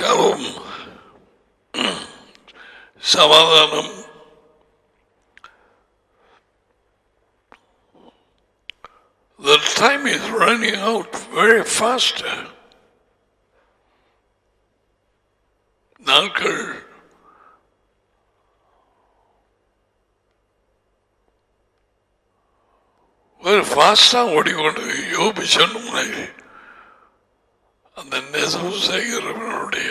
Shalom, சமாதானம். The time is running out very fast. நாட்கள் very fast-ஆ ஓடிக்கொண்டு யோபு சொன்ன அந்த நெசவு செய்கிறவனுடைய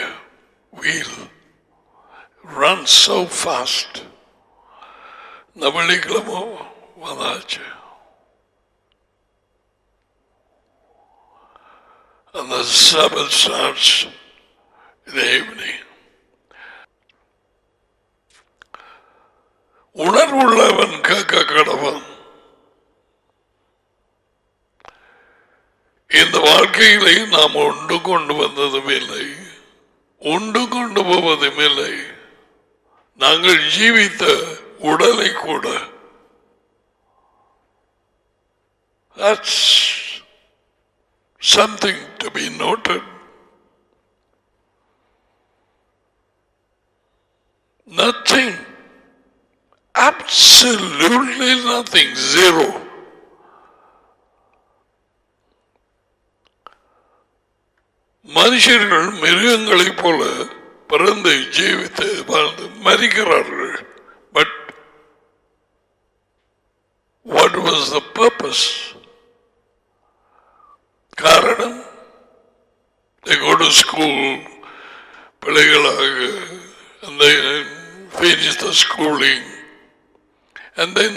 wheel runs so fast. இந்த வெள்ளிக்கிழமை வந்தாச்சு. And the Sabbath starts in the evening. உணர்வுள்ளவன் கேட்க கடவன். இந்த வாழ்க்கையிலே நாம் ஒன்று கொண்டு வந்ததும் இல்லை, ஒன்று கொண்டு போவதும் இல்லை. நாங்கள் ஜீவித்த உடலை கூட that's something to be noted. Nothing, absolutely nothing, zero. மனுஷர்கள் மிருகங்களைப் போல பிறந்து ஜீவித்து வாழ்ந்து மரிக்கிறார்கள். But what was the purpose? காரணம், they go to school, பிள்ளைகளாக, and they finish the schooling, and then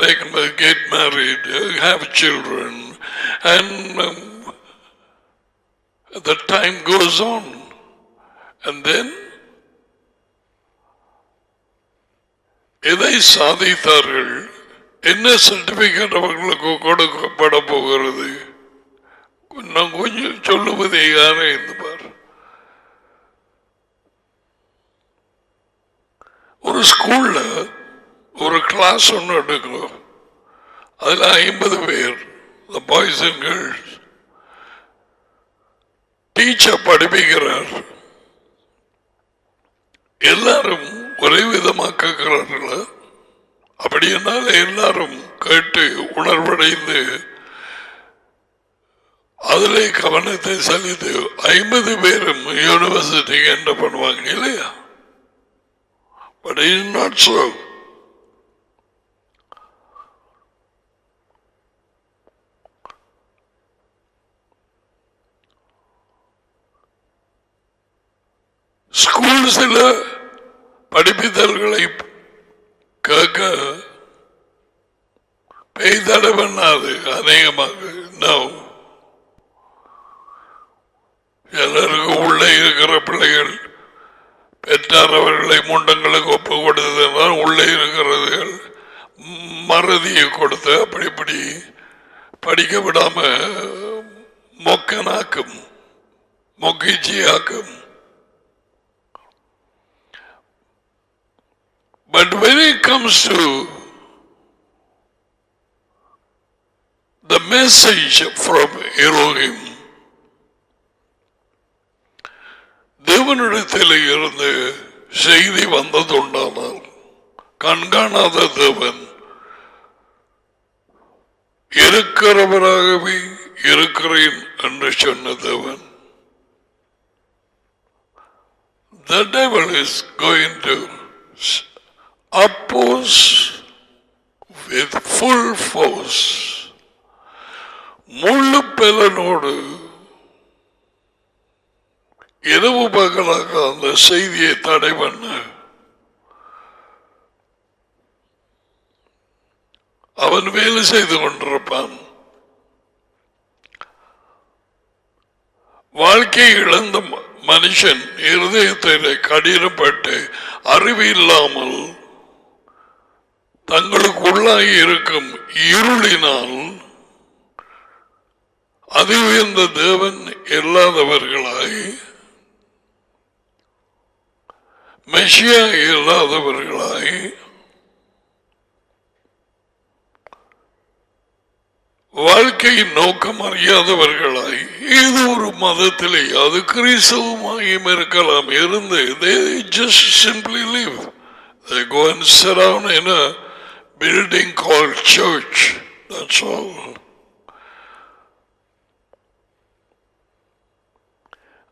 they can get married, have children, and the time goes on, and then எதை சாதித்தார்கள், என்ன certificate அவர்களுக்கு கொடுக்கப்பட போகிறது, நான் கொஞ்சம் சொல்லுவதே யாரே இருந்து பார். ஒரு ஸ்கூல்ல ஒரு கிளாஸ் ஒன்று எடுக்கும், அதுல 50 பேர், the boys and girls. Teacher படிப்பிக்கிறார், எல்லாரும் ஒரே விதமாக கேட்கிறார்களா? அப்படி என்னால் எல்லாரும் கேட்டு உணர்வடைந்து அதிலே கவனத்தை செலுத்து 50 பேரும் யூனிவர்சிட்டி என்ன பண்ணுவாங்க இல்லையா? But it is not so. ஸ்கூல்ஸில் படிப்பித்தல்களை கேட்க பெய்தடை பண்ணாது அநேகமாக. நோ, எல்லாருக்கும் உள்ளே இருக்கிற பிள்ளைகள் பெற்றார் அவர்களை முண்டங்களுக்கு ஒப்பு கொடுத்ததுனால் உள்ளே இருக்கிறதுகள் மறதியை கொடுத்து அப்படி இப்படி படிக்க விடாம மொக்கனாக்கும், மொக்கிச்சியாக்கும். But when it comes to the message from Elohim, தேவனிடத்தில் இருந்து செய்தி வந்ததுண்டானால், கண்காணாத தேவன் இருக்கிறவராகவே இருக்கிறேன் என்று சொன்ன தேவன், the devil is going to oppose with full force, முழு பலனோடு இரவு பகலாக அந்த செய்தியை தடை பண்ண அவன் வேலை செய்து கொண்டிருப்பான். வாழ்க்கை இழந்த மனுஷன் இருதயத்தில் கடினப்பட்டு அறிவு இல்லாமல் தங்களுக்குள்ளாகி இருக்கும் இருளினால் அது உயர்ந்த தேவன் இல்லாதவர்களாய், மெஷியா இல்லாதவர்களாய் வாழ்க்கையின் நோக்கம் அறியாதவர்களாய் ஏதோ ஒரு மதத்திலே அது கிறிஸ்தவமாயும் இருக்கலாம் இருந்து they just simply live. They go and sit down in a building called church. That's all.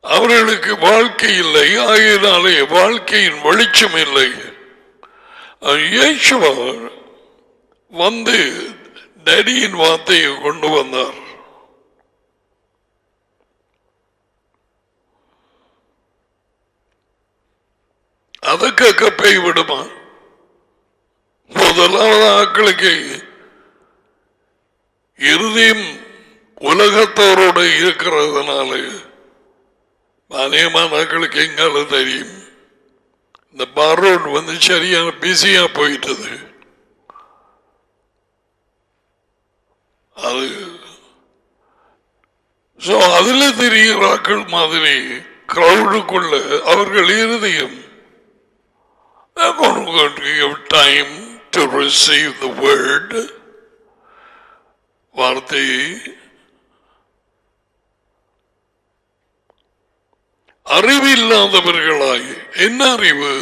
அவர்களுக்கு வாழ்க்கை இல்லை, ஆகினாலே வாழ்க்கையின் வெளிச்சம் இல்லை. இயேசுவா வந்து டேடியின் வார்த்தையை கொண்டு வந்தார். அதை கேட்க பேய் விடுமா? முதலாவது ஆக்களுக்கு இறுதியும் உலகத்தோரோடு இருக்கிறதுனால அநேகமான ஆக்களுக்கு எங்கால தெரியும். இந்த பார் ரோடு வந்து சரியான பிஸியா போயிட்டது. அது அதுல தெரிகிறாக்கள் மாதிரி கிரௌடுக்குள்ள அவர்கள் இருதயம் time to receive the word வார்த்தையை அறிவில்லாதவர்களாய். என்ன அறிவு?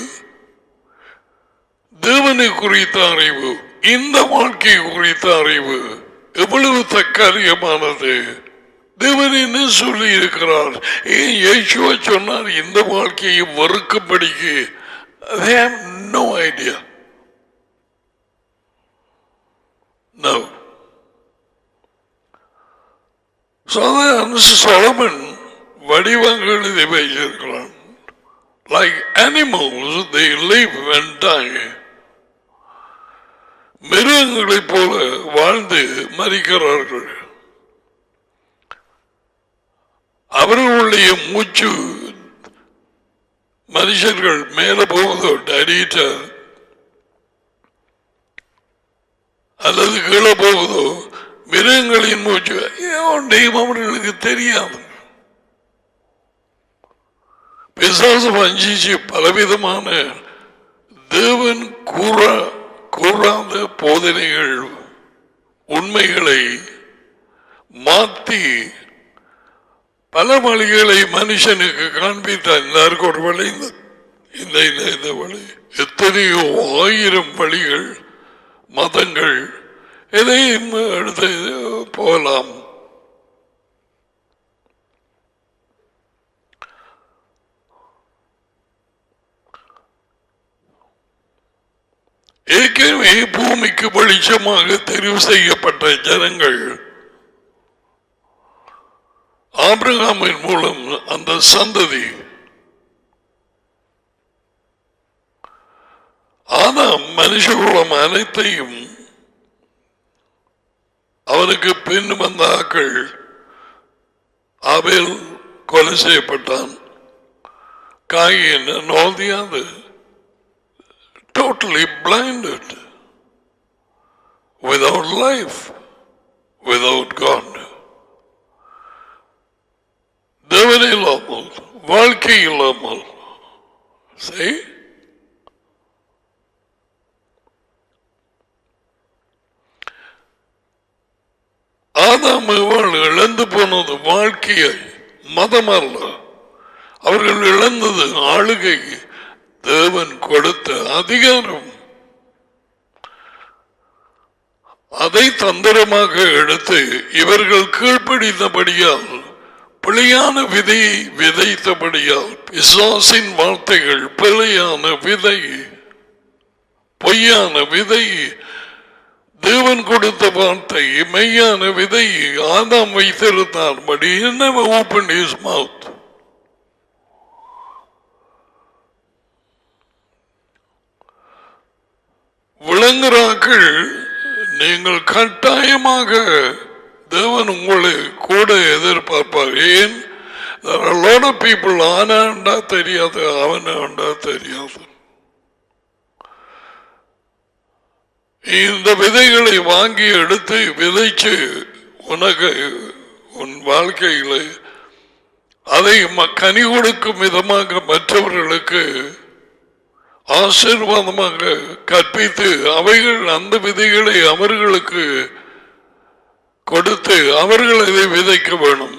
தேவனை குறித்த அறிவு, இந்த வாழ்க்கை குறித்த அறிவு எவ்வளவு தற்காலிகமானது. தேவன் என்ன சொல்லி இருக்கிறார்? ஏன் இயேசுவா சொன்னார் இந்த வாழ்க்கையை வெறுக்கும்படிக்கு? They have no idea. No. Solomon வடிவங்கள் இதை வைத்திருக்கிறான். Like animals, they live and die. மிருகங்களைப் போல வாழ்ந்து மரிக்கிறார்கள். அவர்களுடைய மூச்சு மனுஷர்கள் மேல போவதோ டரீட்ட அல்லது கீழே போவதோ மிருகங்களின் மூச்சு ஒன்றையும் அவர்களுக்கு தெரியாது. பிசாசு வஞ்சிச்சு பலவிதமான தேவன் கூறாத போதனைகள் உண்மைகளை மாற்றி பல வழிகளை மனுஷனுக்கு காண்பித்தார். எல்லாருக்கும் ஒரு வழி, இந்த வழி, எத்தனையோ ஆயிரம் வழிகள் மதங்கள் எதையும் எடுத்து போகலாம். ஏற்கனவே பூமிக்கு வெளிச்சமாக தெரிவு செய்யப்பட்ட ஜனங்கள் ஆபிரகாமின் மூலம் அந்த சந்ததி ஆதாம் மனுஷகுலம் அனைத்தையும் அவனுக்கு பின் வந்த ஆக்கள் ஆபேல் கொலை செய்யப்பட்டான். Cain and all the other totally blinded, without life, without God. தேவனே இல்லாமல், வாழ்க்கை இல்லாமல். See? ஆதாம் இழந்து போனது வாழ்க்கையை, மதம் அல்ல. அவர்கள் இழந்தது ஆளுகை, தேவன் கொடுத்த அதிகாரம். அதை தந்திரமாக எடுத்து இவர்கள் கீழ்ப்படித்தபடியால், பிழையான விதையை விதைத்தபடியால், பிசாசின் வார்த்தைகள் பிழையான விதை, பொய்யான விதை, தேவன் கொடுத்த வார்த்தை மெய்யான விதை ஆதாம் வைத்திருந்தார். But he never opened his mouth. விளங்குறாக்கள் நீங்கள் கட்டாயமாக தேவன் உங்களை கூட எதிர்பார்ப்பார். ஏன்? There are a lot of people ஆனாண்டா தெரியாது, அவனாண்டா தெரியாது. இந்த விதைகளை வாங்கி எடுத்து விதைச்சு உனக்கு உன் வாழ்க்கையில் அதை கனி கொடுக்கும் விதமாக மற்றவர்களுக்கு ஆசீர்வாதமாக கற்பித்து அவைகள் அந்த விதைகளை அவர்களுக்கு கொடுத்து அவர்கள் அதை விதைக்க வேணும்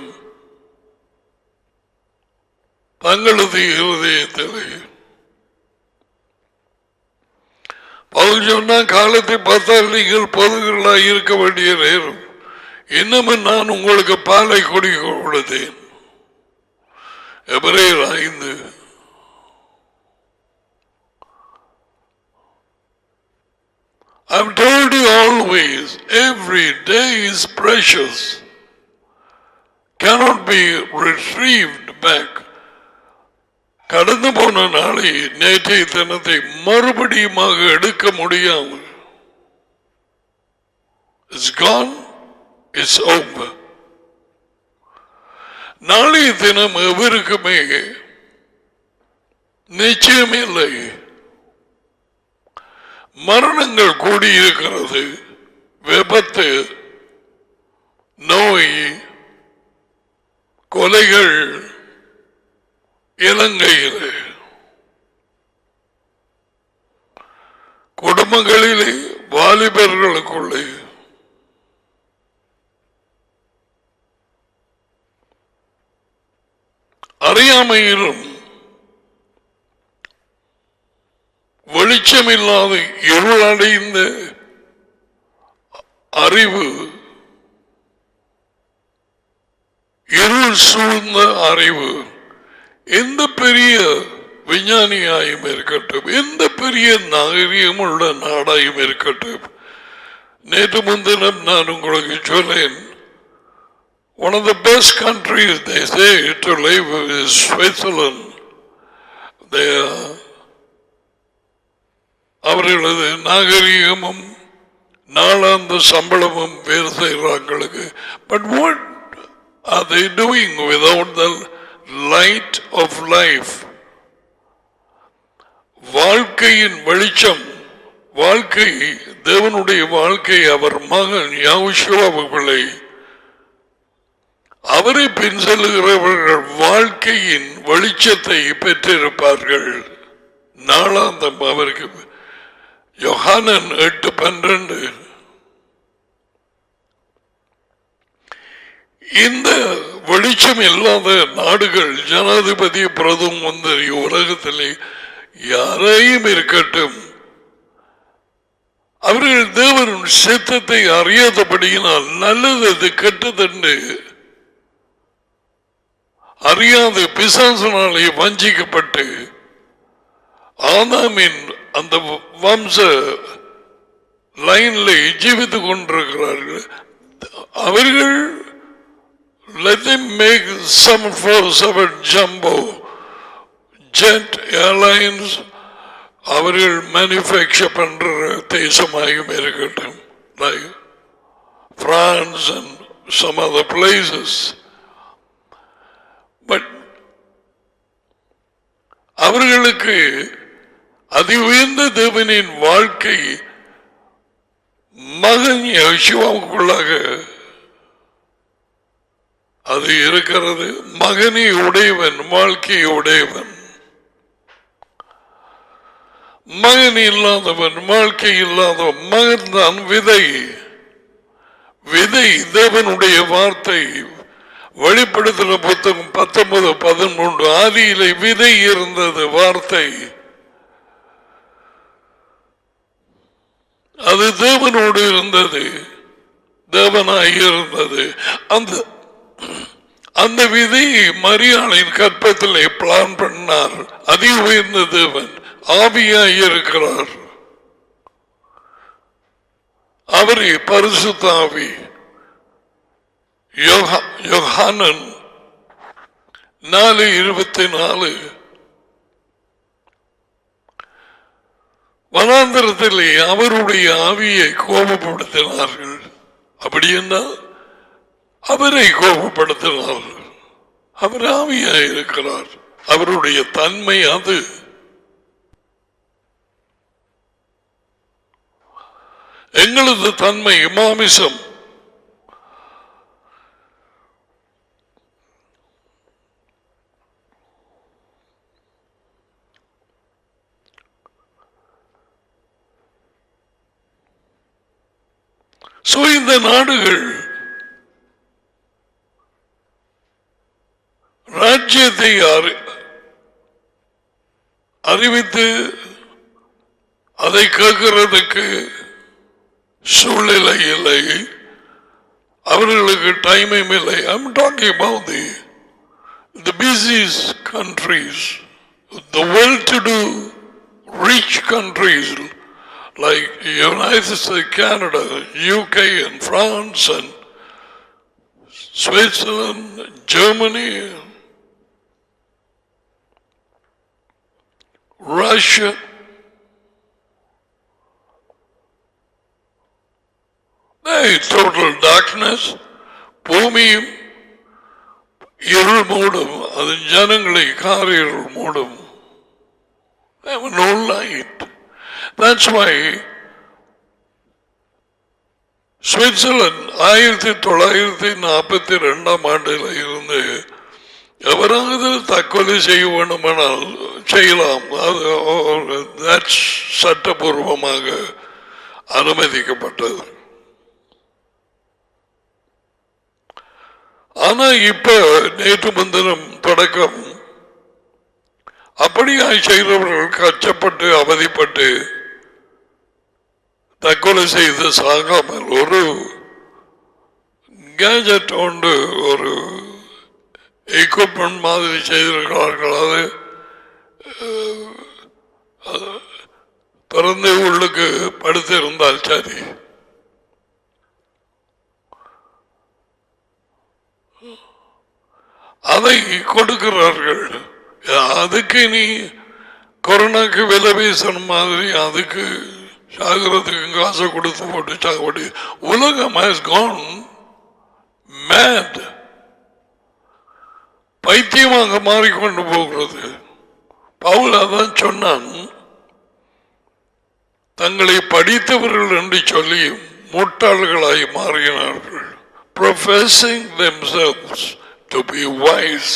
தங்களது இருதயத்தில். பவுல் சொன்னா காலத்தை பார்த்தால் நீங்கள் பொதுகளாக இருக்க வேண்டிய நேரம், இன்னமும் நான் உங்களுக்கு பாலை குடிக்க கொடுத்தேன். எபிரேயர் 5. I've told you always, every day is precious, cannot be retrieved back. கடந்து போன நாளை நேற்றைய தினத்தை மறுபடியும் எடுக்க முடியாமல், it's gone, it's over. நாளைய தினம் எவருக்குமே நிச்சயமில்லை. மரணங்கள் கூடியிருக்கிறது, விபத்து, நோய், கொலைகள் இலங்கையில், குடும்பங்களிலே வாலிபர்களுக்குள்ளே அறியாமையிலும் வெளிச்சமில்லாத இருளடைந்த அறிவு, இருள் சூழ்ந்த அறிவு, எந்த பெரிய விஞ்ஞானியாயும் இருக்கட்டும், எந்த பெரிய நாகரிகம் உள்ள நாடாயும் இருக்கட்டும். நேற்று முன்தினம் நான் உங்களுக்கு சொன்னேன், one of the best countries they say to live is Switzerland. அவர்களது நாகரிகமும் நாளாந்த சம்பளமும் வேறு செய்கிறாங்களுக்கு. But what are they doing without the light of life? வாழ்க்கையின் வெளிச்சம், வாழ்க்கை, தேவனுடைய வாழ்க்கை அவர் மகன் யெகோவாவுக்குள்ளே அவரை பின் செல்லுகிறவர்கள் வாழ்க்கையின் வெளிச்சத்தை பெற்றிருப்பார்கள். நாளாந்தம் அவருக்கு யோகானன் 8:12. இந்த வெளிச்சம் இல்லாத நாடுகள், ஜனாதிபதி, பிரதம மந்திரி, உலகத்திலே யாரையும் இருக்கட்டும், அவர்கள் தேவனுடைய சித்தத்தை அறியாதபடியினால் நல்லது கெட்டதென்று அறியாத பிசாசனாலே வஞ்சிக்கப்பட்டு ஆதாமின் அந்த வம்ச லைன்ல ஜீவித்துக் கொண்டிருக்கிறார்கள். அவர்கள் let them make 747 jumbo jet airlines அவர்கள் மேனுஃபேக்சர் பண்ற தேசமாயும் இருக்கட்டும், like France and some other places. But அவர்களுக்கு அதி உயர்ந்த தேவனின் வாழ்க்கை மகன் யெகோவாவுக்குள்ளாக அது இருக்கிறது. மகனை உடையவன் வாழ்க்கையை உடையவன், மகன் இல்லாதவன் வாழ்க்கை இல்லாதவன். மகன் தான் விதை. விதை தேவனுடைய வார்த்தை. வெளிப்படுத்தின புத்தகம் 19:13 ஆதியிலே விதை இருந்தது, வார்த்தை. அது தேவனோடு இருந்தது, தேவனாய் இருந்தது. அந்த விதையை மரியாளின் கற்பத்திலே பிளான் பண்ணார். அதி உயர்ந்த தேவன் ஆவியாய் இருக்கிறார். அவரே பரிசுத்த ஆவி. யோகானன் 4:24 வனாந்தரத்திலே அவருடைய ஆவியை கோபப்படுத்தினார்கள். அப்படி என்றால் அவரை கோபப்படுத்தினார்கள். அவர் ஆவியாய் இருக்கிறார், அவருடைய தன்மை அது. எங்களது தன்மை மாமிசம். இந்த நாடுகள் இதை அறிவித்து அதை கேட்கிறதுக்கு சூழ்நிலை இல்லை, அவர்களுக்கு டைமும் இல்லை. I'm talking about the busiest countries, the well-to-do rich countries like United States, Canada, UK and France and Switzerland, Germany, Russia. Total darkness. பூமியும் இருள் மூடும், அது ஜனங்களை காரிருள் மூடும். They have no light. That's why Switzerland 1942 இருந்து எவராவது தற்கொலை செய்ய வேண்டுமானால் செய்யலாம், அது சட்டபூர்வமாக அனுமதிக்கப்பட்டது. ஆனா இப்ப நேற்று முன்தினம் தொடக்கம் அப்படியாய் செய்கிறவர்கள் கஷ்டப்பட்டு அவதிப்பட்டு தற்கொலை செய்து சாகாமல் ஒரு கேஜெட் ஒன்று, ஒரு எக்யூப்மெண்ட் மாதிரி செய்திருக்கிறார்கள். அது திறந்து உள்ளுக்கு படுத்திருந்தால் சரி. அதை கொடுக்கிறார்கள். அதுக்கு நீ கொரோனாக்கு விலை பேசணும் மாதிரி அதுக்கு சாகிறதுக்கு காசை கொடுத்து போட்டு சாகப்படி உலகம் has gone mad. பைத்தியமாக மாறிக்கொண்டு போகிறது. பவுல் அதான் சொன்னான், தங்களை படித்தவர்கள் என்று சொல்லி முட்டாள்களாய் மாறினார்கள். Professing themselves to be wise,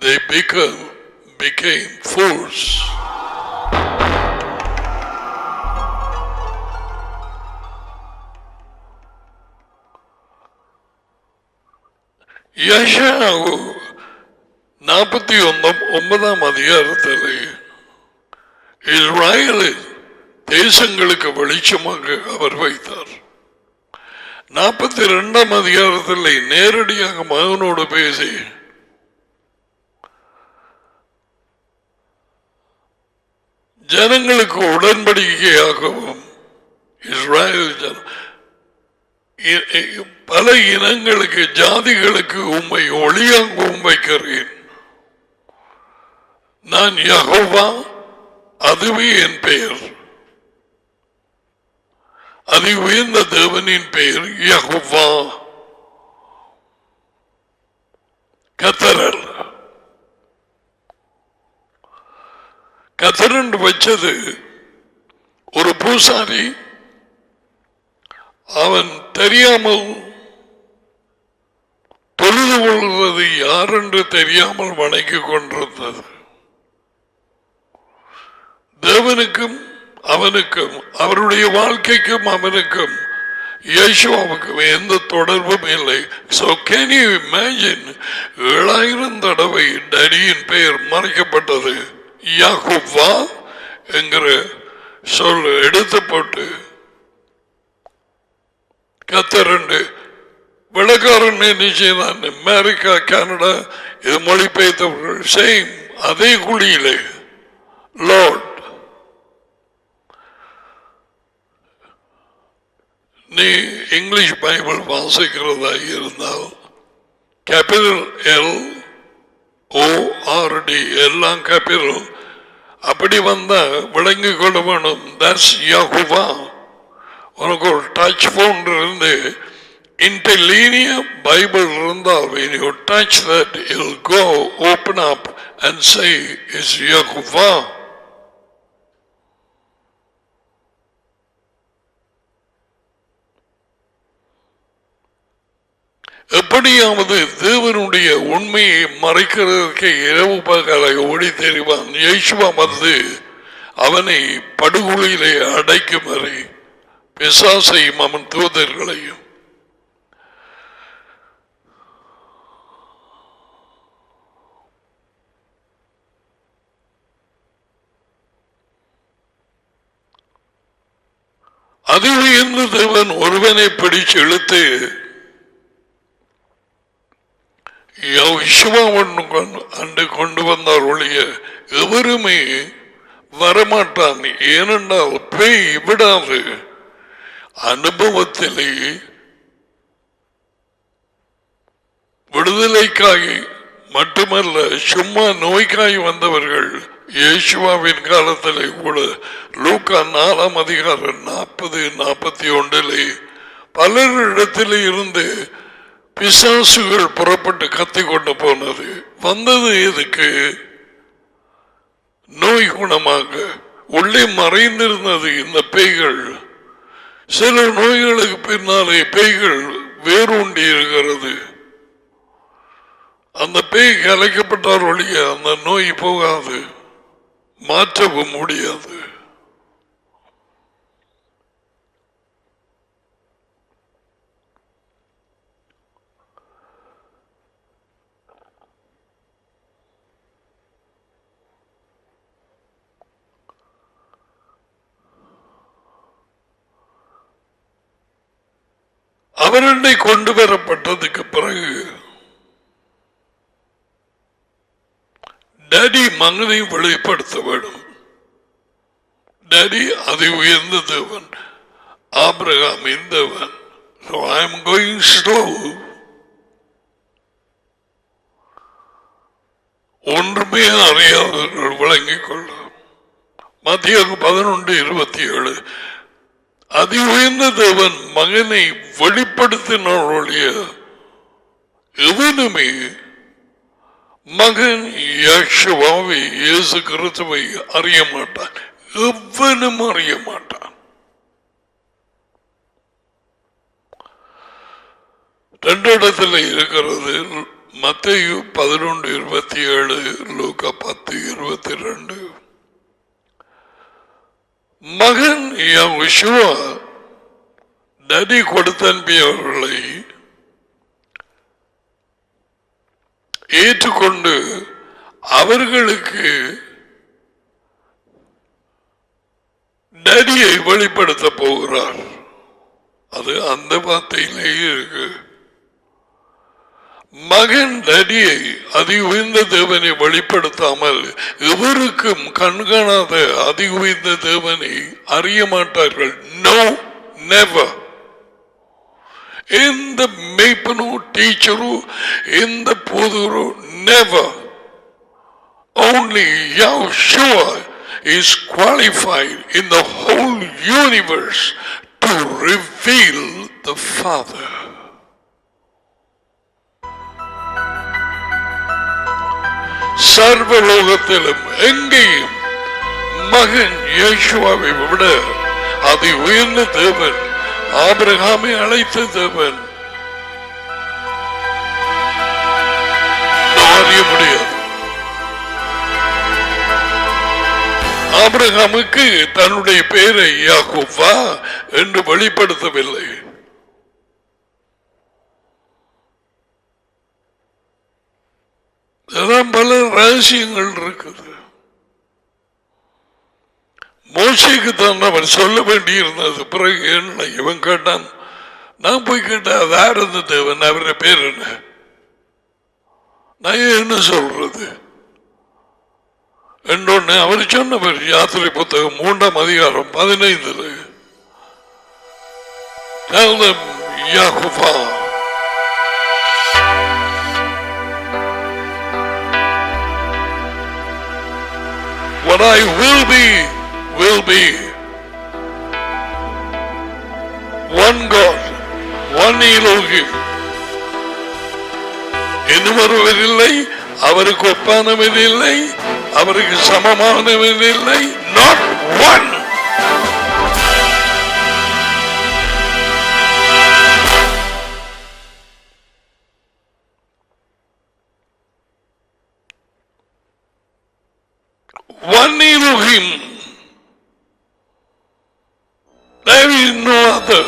they became fools. யெஷாயா 49 அதிகாரத்தில் இஸ்ரவேலில் தேசங்களுக்கு வெளிச்சமாக அவர் வைத்தார். 42 அதிகாரத்தில் நேரடியாக மகனோடு பேசி ஜனங்களுக்கு உடன்படிக்கையாகவும் இஸ்ரவேல் பல இனங்களுக்கு ஜாதிகளுக்கு உம்மை ஒளியாகவும் வைக்கிறேன். நான் யெகோவா, அதுவே என் பெயர். அதி உயர்ந்த தேவனின் பெயர் யெகோவா, கர்த்தர். கர்த்தர் என்று வச்சது ஒரு பூசாரி, அவன் தெரியாமல் தொழுது கொள்வது யார் என்று தெரியாமல் வணங்கிக் கொண்டிருந்தது. தேவனுக்கும் அவனுக்கும், அவருடைய வாழ்க்கைக்கும் அவனுக்கும் யேசுவுக்கும் எந்த தொடர்பும் இல்லை. So can you imagine, 7000 தடவை டடியின் பெயர் மறைக்கப்பட்டது. யெகோவா என்கிற சொல் எடுத்து போட்டு கர்த்தர் என்று விளக்காரன் நிச்சயம். அமெரிக்கா, கனடா இது மொழிபெயர்த்தவர்கள் சேம் அதே குழியிலே லார்ட். நீ இங்கிலீஷ் பைபிள் வாசிக்கிறதா இருந்தால் கேபிட்டல் LORD எல்லாம் கேபிட்டல், அப்படி வந்தா விளங்கி கொள்ள வேணும். தட்ஸ் யெகோவா. உனக்கு ஒரு டச் போன் இருந்து interlinear Bible இருந்தால் when you touch that it will go open up and say it's Yehovah. எப்படியாவது தேவனுடைய உண்மையை மறைக்கிறதுக்கு இரவு பகலை ஓடி தெரிவான். யேசுவா வந்து அவனை படுகொலியிலே அடைக்கும் வரை பிசாசையும் அவன் தூதர்களையும். அதி உயர்ந்த தேவன் ஒருவனை பிடிச்சு இழுத்து அன்று கொண்டு வந்தார் ஒழிய எவருமே வரமாட்டான். ஏனென்றால் பேய் விடாது. அனுபவத்திலே விடுதலைக்காய் மட்டுமல்ல, சும்மா நோய்க்காய் வந்தவர்கள் இயேசுவின் காலத்திலே கூட லூக்கா 4 அதிகாரம் 40-41 பலரிடத்திலே இருந்து பிசாசுகள் புறப்பட்டு கத்திக்கொண்டு போனது. வந்தது எதுக்கு? நோய் குணமாக. உள்ளே மறைந்திருந்தது இந்த பேய்கள். சில நோய்களுக்கு பின்னாலே பேய்கள் வேரூண்டி இருக்கிறது. அந்த பேய் கலைக்கப்பட்டார் ஒழிய அந்த நோய் போகாது, மாற்றவும் முடியாது. அவரண்டை கொண்டு வரப்பட்டதுக்கு பிறகு டாடி மகனை வெளிப்படுத்த வேண்டும். டாடி அதி உயர்ந்த தேவன், ஆபிரகாம் தேவன். So I am going slow. ஒன்றுமே அறியாதவர்கள் விளங்கிக் கொள்ள. மத்திய 11:27 அதி உயர்ந்த தேவன் மகனை வெளிப்படுத்தினோடைய எவனுமே மகன் யேசுவாவை இயேசு கிறிஸ்துவை அறிய மாட்டான். எவனும் அறிய மாட்டான். 2 இடத்துல இருக்கிறது. மத்தேயு 11:27, லூக்கா 10:22. மகன் யேசுவா டாடி கொடுத்தனுப்பியவர்களை ஏற்றுக்கொண்டு அவர்களுக்கு டாடியை வெளிப்படுத்த போகிறார். அது அந்த வார்த்தையிலேயே இருக்கு. மகன் டாடியை அதி உயர்ந்த தேவனை வெளிப்படுத்தாமல் எவருக்கும் கண்காணாத அதி உயர்ந்த தேவனை அறிய மாட்டார்கள். No, never. எந்த மேய்ப்பனோ டீச்சரோ எந்த போதரோ never. Only Yahshua is qualified in the whole universe to reveal the Father. சர்வலோகத்திலும் எங்கேயும் மகன் யேசுவாவை விட அதி உயர்ந்த தேவன், ஆபிரகாமை அழைத்த தேவன் அறிய முடியாது. ஆபிரகாமுக்கு தன்னுடைய பெயரை யாக்கோபா என்று வெளிப்படுத்தவில்லை. பல ரகசியங்கள் இருக்குது. மோசேக்கு தான் அவன் சொல்ல வேண்டியிருந்தது. பிறகு என்ன இவன் கேட்டான். நான் போய் கேட்டேன், அது யார் இருந்த தேவன், அவர பேர் என்ன, நான் என்ன சொல்றது என்றொன்னு அவர் சொன்னவர். யாத்திரை புத்தகம் 3 அதிகாரம் 15 Tell them Yahovah. What I will be one God, one Elohim. இன்னும் ஒருவர் இல்லை, அவருக்கு ஒப்பானவர் இல்லை, அவருக்கு சமமானவர் இல்லை. Not one. One Elohim. There is no other.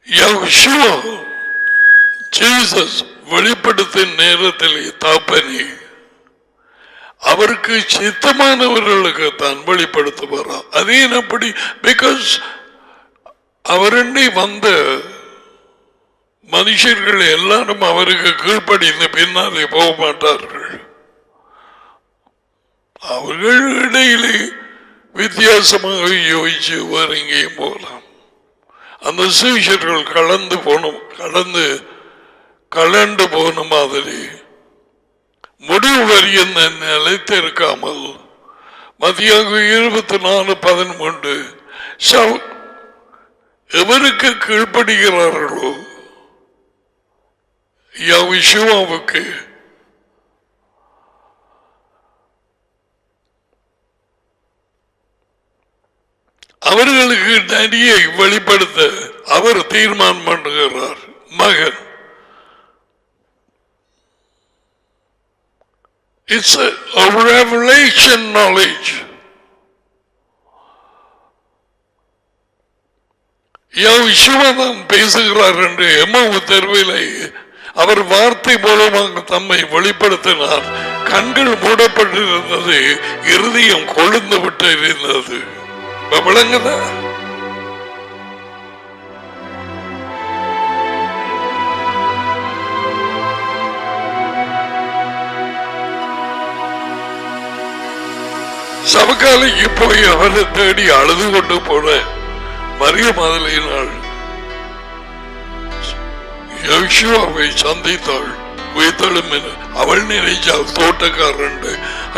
Yahshua, Jesus வெளிப்படுத்தின நேரத்தில் தாப்பனி அவருக்கு சித்தமானவர்களுக்கு தான் வெளிப்படுத்துவாரா? அதே அப்படி பிகாஸ் அவரண்டை வந்த மனுஷர்கள் எல்லாரும் அவருக்கு கீழ்ப்படிந்து பின்னாலே போக மாட்டார்கள். அவர்கள் இடையிலே வித்தியாசமாக யோசிச்சு எங்கேயும் போகலாம். அந்த சீஷர்கள் கலந்து போன மாதிரி முடிவு வரையும் நிலைத்திருக்காமல் மத்தியாக 24:13 எவருக்கு கீழ்ப்படுகிறார்களோ யெகோவாவுக்கு அவர்களுக்கு நடியை வெளிப்படுத்த அவர் தீர்மானம் பண்ணுகிறார். மகன் it's a revelation knowledge. யெகோவாதான் பேசுகிறார் என்று எம்மாவு தெருவிலே அவர் வார்த்தை மூலமாக தம்மை வெளிப்படுத்தினார். கண்கள் மூடப்பட்டிருந்தது, இருதயம் கொழுந்து விட்டு இருந்தது. விளங்குதா? சபக்காலைக்கு போய் அவரை தேடி அழுது கொண்டு போன மரிய மாதலியினாள் யெகோவாவை சந்தித்தாள். உயிர்த்தெழும் அவள் நினைச்சால் தோட்டக்காரன்,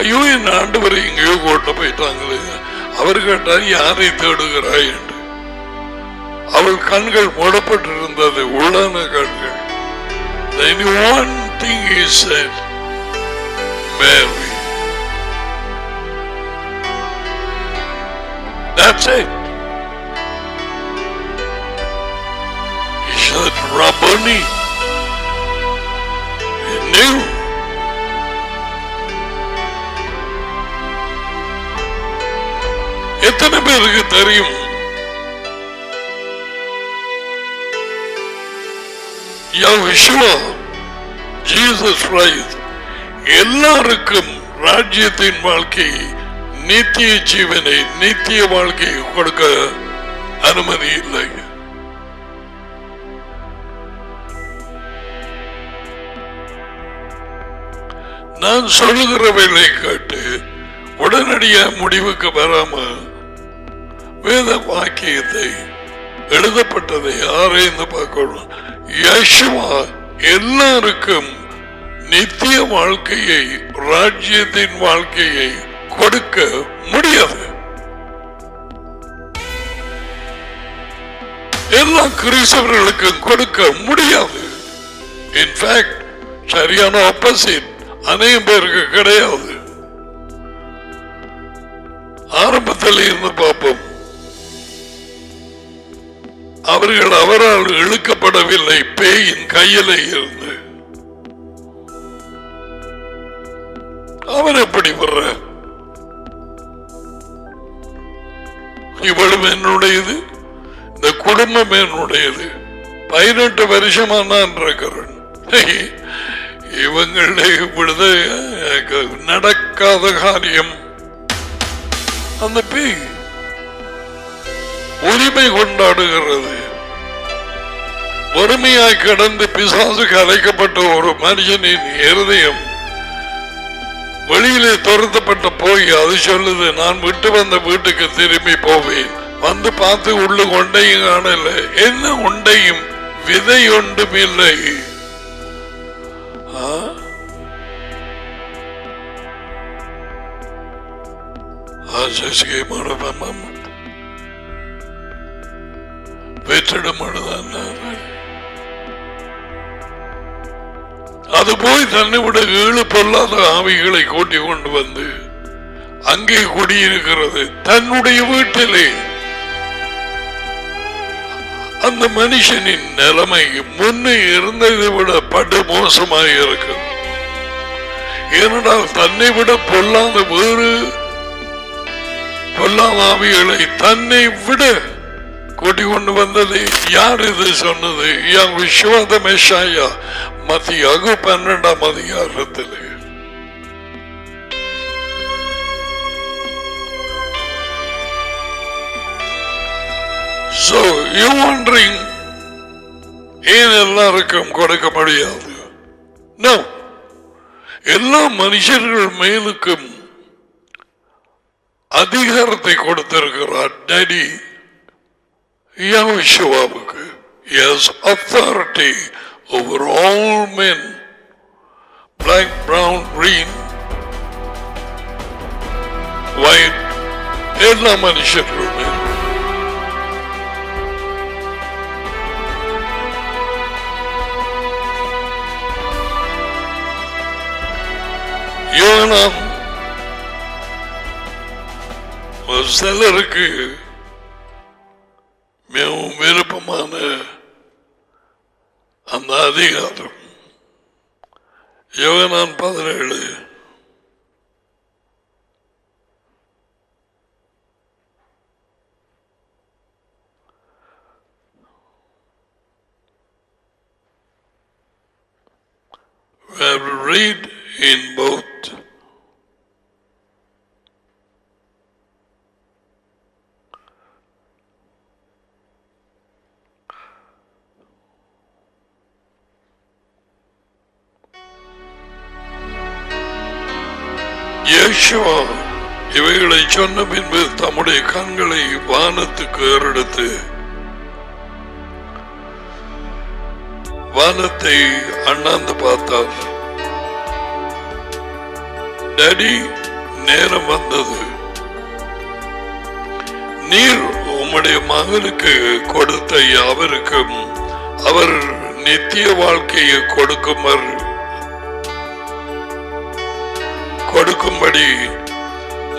ஐயோ என் ஆண்டவரை எங்கேயோ கொண்டு போயிட்டாங்களே. அவர் கேட்டார், யாரை தேடுகிறாய் என்று. அவள் கண்கள் மூடப்பட்டிருந்தது, உள்ளான கண்கள். Then one thing he said, Mary. That's it. He said, Rabboni. He knew. எத்தனை பேருக்கு தெரியும் யெகோவா ஜீசஸ் கிறிஸ்து எல்லாருக்கும் ராஜ்யத்தின் வாழ்க்கையை, நித்திய ஜீவனை, நித்திய வாழ்க்கையை கொடுக்க அனுமதி இல்லை. நான் சொல்லுகிறவைகளை கேட்டு உடனடியாக முடிவுக்கு வராம வேத வாக்கியத்தை எழுதப்பட்டதை ஆராய்ந்து பார்க்கணும். யெகோவா எல்லாருக்கும் நித்திய வாழ்க்கையை, ராஜ்யத்தின் வாழ்க்கையை கொடுக்க முடியாது. எல்லா கிறிஸ்தவர்களுக்கும் கொடுக்க முடியாது. இன்ஃபேக்ட் சரியான ஆப்போசிட் அநேகம் பேருக்கு கிடையாது. ஆரம்பத்தில் இருந்து பார்ப்போம். அவர்கள் அவரால் இழுக்கப்படவில்லை, பேயின் கையிலே இருந்து. அவர் எப்படி வர்ற? இவ்வளவு என்னுடையது, இந்த குடும்பம் என்னுடையது. 18 வருஷமா நான் இருக்கிறேன். இவங்களே விடுத நடக்காத காரியம். அந்த பேய் உரிமை கொண்டாடுகிறது. வறுமையாய் கடந்து பிசாசுக்கு அழைக்கப்பட்ட ஒரு மனுஷனின் இருதயம் வெளியிலே துரத்தப்பட்ட போய் அது சொல்லுது, நான் விட்டு வந்த வீட்டுக்கு திரும்பி போவேன். வந்து பார்த்து உள்ளு கொண்டையும் காணல. என்ன உண்டையும் விதை ஒன்றும் இல்லை. அது போய் தன்னை விட 7 பொல்லாத ஆவிகளை கூட்டி கொண்டு வந்து அங்கே குடியிருக்கிறது தன்னுடைய வீட்டிலே. அந்த மனுஷனின் நிலைமை முன்னே இருந்ததை விட படு மோசமாக இருக்கும். ஏனென்றால் தன்னை விட பொல்லாத வேறு பொல்லாத ஆவிகளை தன்னை விட கூட்டி கொண்டு வந்தது யார்? இது சொன்னது யெகோவா மெஷாயா. மத்திய 12ஆம் அதிகாரத்தில் So you're wondering, ஏன் எல்லாருக்கும் கொடுக்க முடியாது? No. எல்லா மனுஷர்கள் மேலுக்கும் அதிகாரத்தை கொடுத்திருக்கிறார் டாடி யெகோவாவுக்கு. He has authority over all men, black, brown, green, white, எல்லா மனுஷர்கள் மேலும். யோனான் சிலருக்கு மிகவும் விருப்பமான அந்த அதிகாரம். யோனான் 17 we have to read in both. Jehovah இவைகளை சொன்ன பின்பு தம்முடைய கண்களை வானத்துக்கு ஏறெடுத்து வானத்தை அண்ணாந்து பார்த்தார். டாடி, நேரம் வந்தது. நீர் உம்முடைய மகனுக்கு கொடுத்த யாவருக்கும் அவர் நித்திய வாழ்க்கையை கொடுக்கும்படி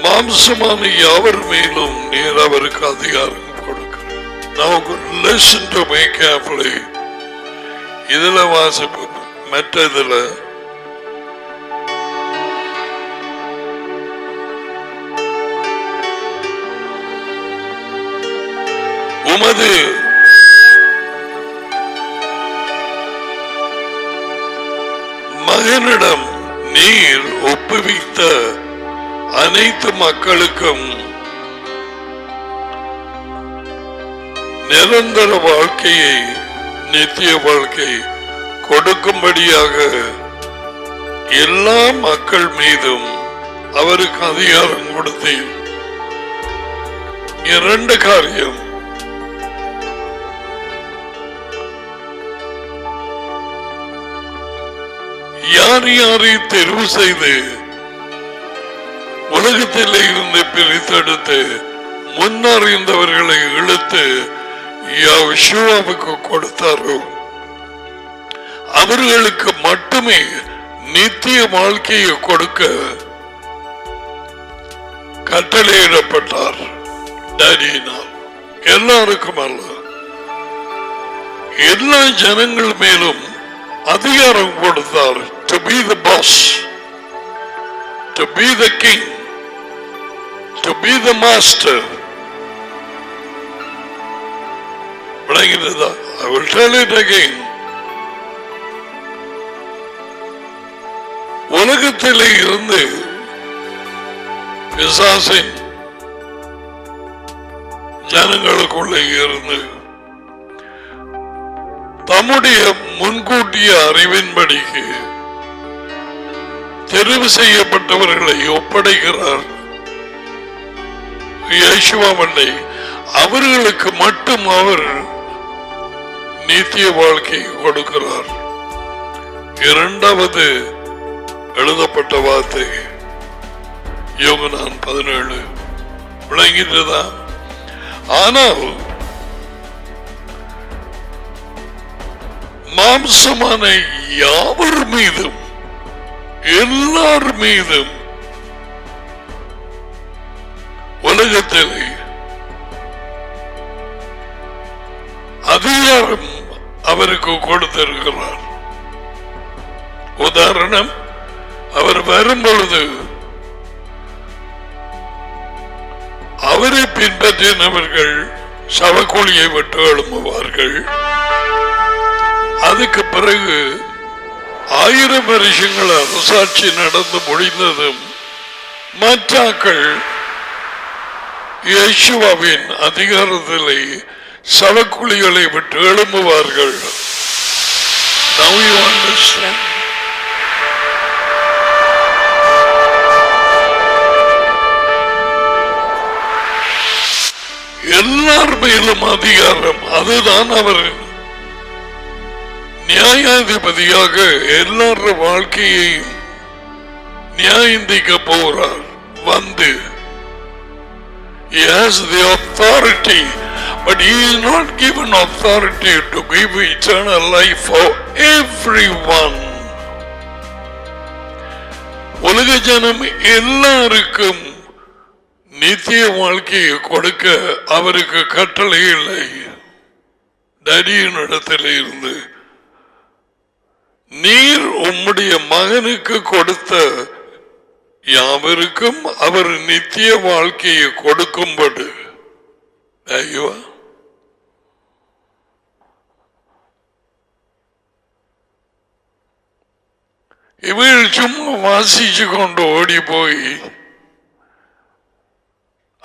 மாம்சமான யாவர் மேலும் நீர் அவருக்கு அதிகாரம் கொடுக்கிறார். Now listen to me carefully. இதுல வாசிப்பு மற்றதுல உமது மகனிடம் நீர் ஒப்புவித்த அனைத்து மக்களுக்கும் நிரந்தர வாழ்க்கையை நித்திய வாழ்க்கை கொடுக்கும்படியாக எல்லா மக்கள் மீதும் அவருக்கு அதிகாரம் கொடுத்தேன். இரண்டு காரியம். யார் யாரை தெரிவு செய்து உலகத்தில் இருந்து பிரித்தெடுத்து முன்னறிந்தவர்களை இழுத்து யெகோவாவுக்கு கொடுத்தாரோ அவர்களுக்கு மட்டுமே நித்திய வாழ்க்கையை கொடுக்க கட்டளையிடப்பட்டார். டாடியினால் எல்லாருக்கும் அல்ல, எல்லா ஜனங்கள் மேலும் அதிகாரம் கொடுத்தார். To be the boss, to be the king, to be the master. I will tell it again. உலகத்திலே இருந்து பிசாசின் ஜனங்களுக்குள்ளே இருந்து தம்முடைய முன்கூட்டிய அறிவின்படிக்கு தெரிவு செய்யப்பட்டவர்களை ஒப்படைக்கிறார். யெகோவாவை அவர்களுக்கு மட்டும் அவர் நித்திய வாழ்க்கை கொடுக்கிறார். இரண்டாவது எழுதப்பட்ட வார்த்தை யோகனான் 17 விளங்கிட்டதா? ஆனால் மாம்சமான யாவர் மீதும் எல்லார் மீதும் உலகத்தில் அதிகாரம் அவருக்கு கொடுத்திருக்கிறார். உதாரணம், அவர் வரும்பொழுது அவரை பின்பற்றினவர்கள் சவக்கூலியை விட்டு எழும்புவார்கள். அதுக்கு பிறகு 1000 வருஷங்கள் அரசாட்சி நடந்து முடிந்ததும் மற்றாக்கள் யெகோவாவின் அதிகாரத்திலே சவக்குழிகளை விட்டு எழும்புவார்கள். Now you understand. எல்லார் மேலும் அதிகாரம், அதுதான் அவர் நியாயாதிபதியாக எல்லார வாழ்க்கையையும் நியாயந்திக்க போகிறார். வந்து he has the authority, but he is not given authority to give eternal life for everyone. உலக ஜனம் எல்லாருக்கும் நித்திய வாழ்க்கையை கொடுக்க அவருக்கு கட்டளை இல்லை. டடியின் இடத்தில் இருந்து நீர் உம்முடைய மகனுக்கு கொடுத்த யாவருக்கும் அவர் நித்திய வாழ்க்கையை கொடுக்கும்படி. ஐயோ, இவள் சும்மா வாசிச்சு கொண்டு ஓடி போய்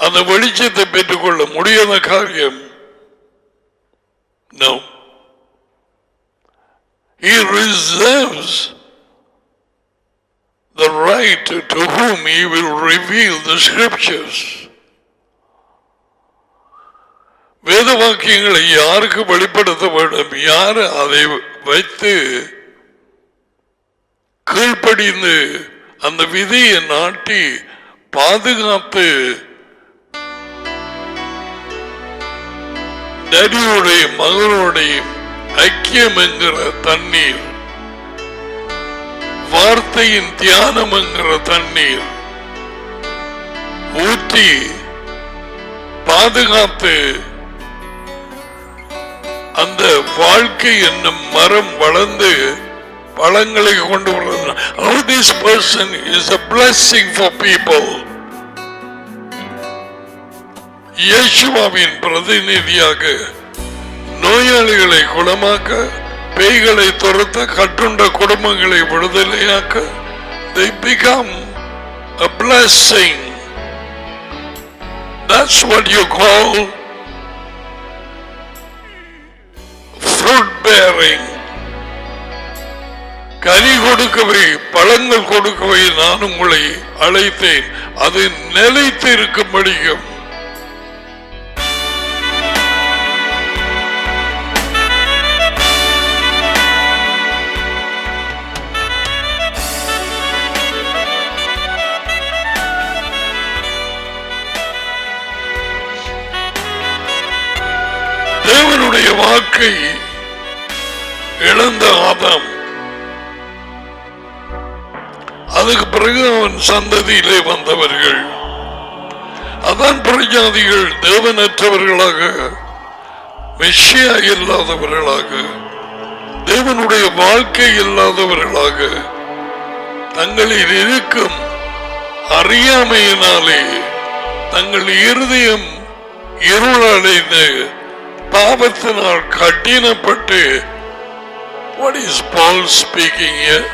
அந்த வெளிச்சத்தை பெற்றுக்கொள்ள முடியாத காரியம். No. He reserves the right to whom he will reveal the scriptures. வேத வாக்கியங்களை யாருக்கு வெளிப்படுத்த வேண்டும், யார் அதை வைத்து கீழ்ப்படிந்து அந்த விதியை நாட்டி பாதுகாத்து நதியுடைய மகனுடைய ஐக்கியம் என்கிற தண்ணீர், வார்த்தையின் தியானம் என்கிற தண்ணீர் ஊற்றி பாதுகாத்து அந்த வாழ்க்கை என்னும் மரம் வளர்ந்து பழங்களை கொண்டு வருகிறது. All this person is a blessing for people. இயேசுவின் பிரதிநிதியாக நோயாளிகளை குணமாக்க, பேய்களை துரத்த, கட்டுண்ட குடும்பங்களை விடுதலையாக்க, they become a blessing. That's what you call fruit bearing. கனி கொடுக்கவே, பழங்கள் கொடுக்கவே நான் உங்களை அழைத்தேன், அது நிலைத்து இருக்கும்படியும். தேவனுடைய வாக்கை இழந்த ஆதாம், அதுக்கு பிறகு அவன் சந்ததியிலே வந்தவர்கள், அதான் பிரஜாதிகள் தேவனற்றவர்களாக, மெஷியா இல்லாதவர்களாக, தேவனுடைய வாழ்க்கை இல்லாதவர்களாக, தங்களில் இருக்கும் அறியாமையினாலே தங்கள் இருதயம் இருளடைந்து பாவத்தினால் கட்டினப்பட்டு. What is Paul speaking here?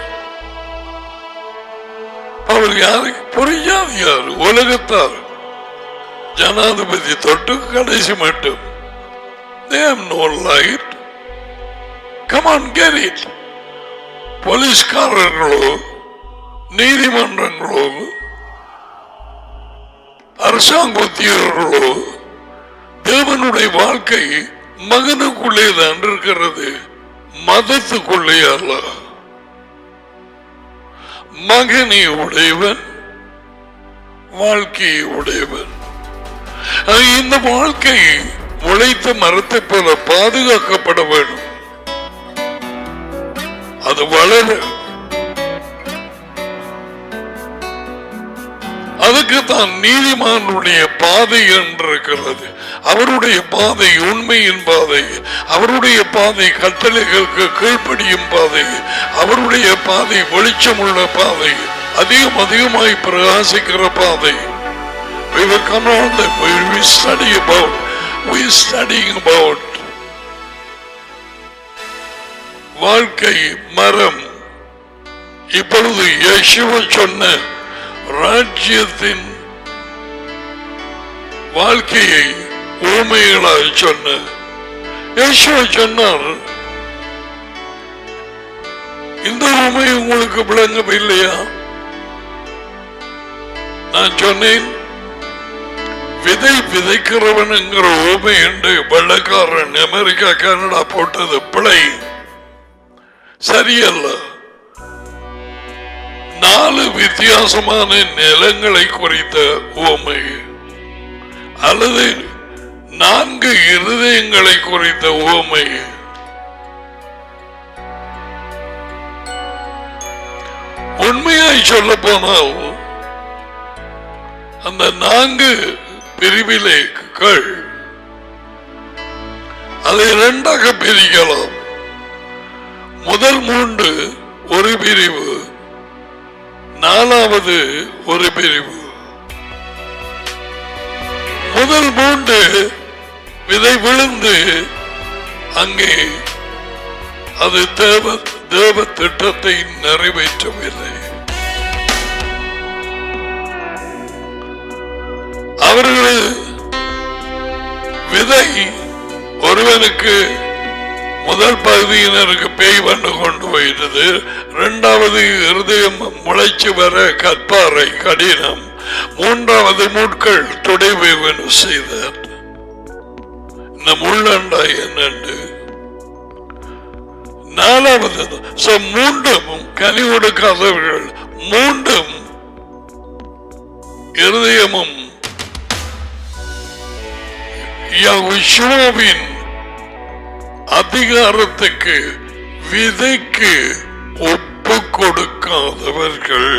அவர் யாரு? புரியாதியார், உலகத்தார், ஜனாதிபதி தொட்டு கடைசி மட்டும். They have no light. Come on, get it. போலீஸ்காரர்களோ, நீதிமன்றங்களோ, அரசாங்க உத்தியோகர்களோ, தேவனுடைய வாழ்க்கை மகனுக்குள்ளே தான் இருக்கிறது, மதத்துக்குள்ளே அல்ல. மகனை உடையவன் வாழ்க்கையை உடையவன். இந்த வாழ்க்கை உழைத்த மரத்தை போல பாதுகாக்கப்பட வேண்டும். அது வளர, அதுக்கு தான் நீதிமானுடைய பாதை என்றிருக்கிறது. அவருடைய பாதை உண்மையின் பாதை, அவருடைய பாதை கட்டளைகளுக்கு கீழ்ப்படியும் பாதை, அவருடைய பாதை வெளிச்சமுள்ள பாதை, அதிகம் அதிகமாய் பிரகாசிக்கிற பாதை. We will come on that we studying about வாழ்க்கை மரம். இப்பொழுது இயேசுவ சொன்ன ராஜ்யத்தின் வாழ்க்கையை ஊமைகளாய் சொன்ன யேசுவா சொன்னார், இந்த உண்மை உங்களுக்கு விளங்கவில்லையா? நான் சொன்னேன், விதை விதைக்கிறவன் என்கிற உண்மை என்று வெள்ளக்காரன் அமெரிக்கா கனடா போட்டது பிழை, சரியல்ல. 4 வித்தியாசமான நிலங்களை குறித்த உவமை அல்லது 4 இருதயங்களை குறித்த உவமை. உண்மையாய் சொல்ல போனால் அந்த 4 பிரிவிலே அதை 2ஆக பிரிக்கலாம். முதல் 3 ஒரு பிரிவு, 4வது ஒரு பிரிவு. முதல் 3 விதை விழுந்து அங்கே அது தேவ திட்டத்தை நிறைவேற்றவில்லை. அவர்கள் விதை ஒருவனுக்கு முதல் பகுதியினருக்கு பேய் வந்து கொண்டு போயிட்டது. 2வது இருதயம் முளைச்சு வர கற்பாறை கடினம். 3வது முட்கள் துடைவு செய்தார். இந்த முள்ளண்டா என்னண்டு 4வது. மூன்றும் கனி கொடுக்காதவர்கள், 3 இருதயமும் யெகோவாவின் அதிகாரத்துக்கு விதைக்கு ஒப்பு கொடுக்காதவர்கள்.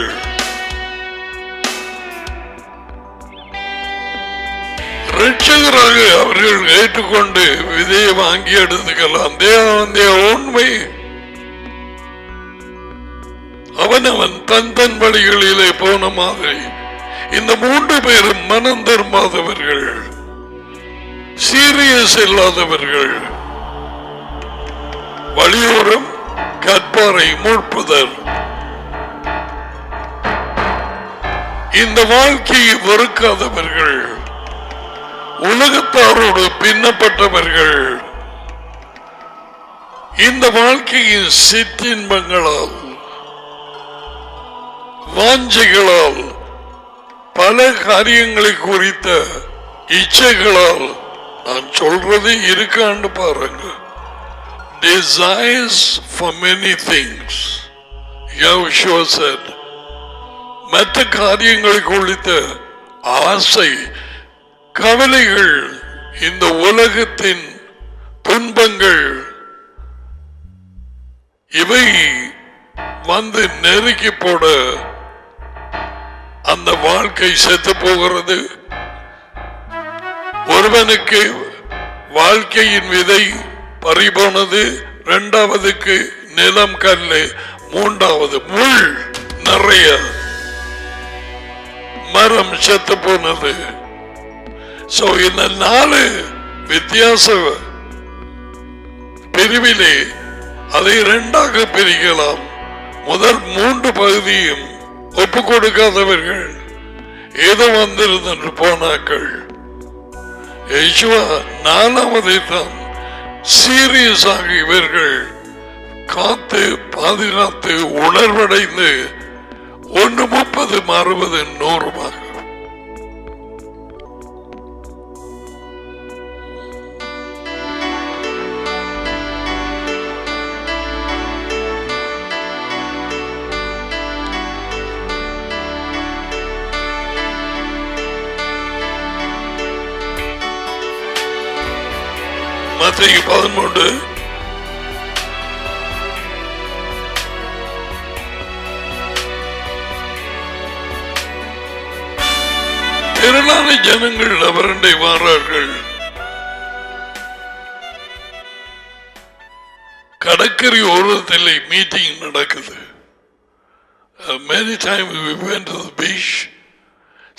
ரட்சகராக அவர்கள் ஏற்றுக்கொண்டு விதையை வாங்கி எடுத்துக்கலாம். உண்மை அவனவன் தன் வழிகளிலே போன மாதிரி இந்த 3 பேரும் மனம் திரும்பாதவர்கள், சீரியஸ் இல்லாதவர்கள். வழியோரம் கற்பாறை மூழ்புதல். இந்த வாழ்க்கையை வெறுக்காதவர்கள், உலகத்தாரோடு பின்னப்பட்டவர்கள், இந்த வாழ்க்கையின் சிற்றின்பங்களால் வாஞ்சைகளால் பல காரியங்களை குறித்த இச்சைகளால், நான் சொல்றது இருக்கான்னு பாருங்க, desires for many things. Yeshua said, மற்ற காரியங்களை குறித்த ஆசை, கவலைகள், இந்த உலகத்தின் துன்பங்கள், இவை வந்து நெருக்கி போட அந்த வாழ்க்கை செத்து போகிறது. ஒருவனுக்கு வாழ்க்கையின் விதை பறிபோனது, 2வதுக்கு நிலம் கல்லு, 3வது முள் நிறைய மரம் செத்து போனது. இந்த 4 வித்தியாச பிரிவிலே அதை 2ஆக பிரிக்கலாம். முதல் 3 பகுதியும் ஒப்பு கொடுக்காதவர்கள், ஏதோ வந்திருந்து போனாக்கள். யெகோவா 4வதை தான் சீரியஸாக இவர்கள் காத்து பாதுகாத்து உணர்வடைந்து 1 30 60 100 மத்தேயு 13 திரளான ஜனங்கள் அவரண்டை வாரார்கள். கடற்கரை ஓரத்தில் மீட்டிங் நடக்குது. Many times we went to the beach,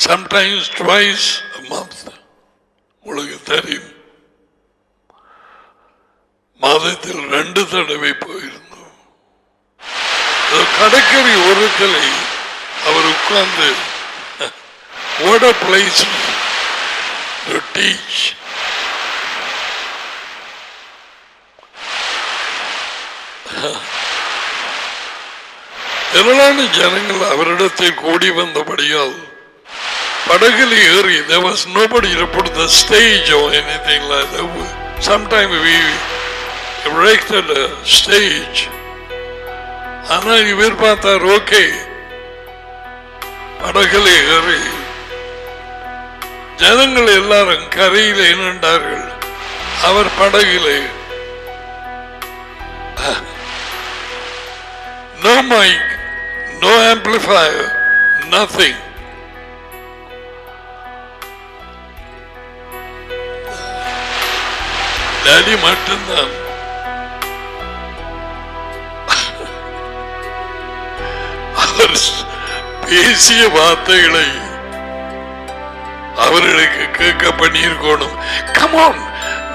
sometimes twice a month. உங்களுக்கு தெரியும், மாதத்தில் 2 தடவை போயிருந்தோம். கடற்கரை ஓரத்தில் அவர் உட்கார்ந்து, what a place to teach. திரளான ஜனங்கள் அவரிடத்தில் கூடி வந்தபடியால் படகில் ஏறி there was nobody to put the stage or anything like that. Sometime we erected a stage. ஆனால் இவர் பார்த்தார், ஓகே, படகில் ஏறி ஜனங்கள் எல்லாரும் கரையிலே நின்றார்கள். அவர் படகிலே no mic, no amplifier, nothing. Daddy மட்டும்தான். அவர் பேசிய வார்த்தைகளை அவர்களுக்கு கேட்க பண்ணியிருக்கணும். Come on,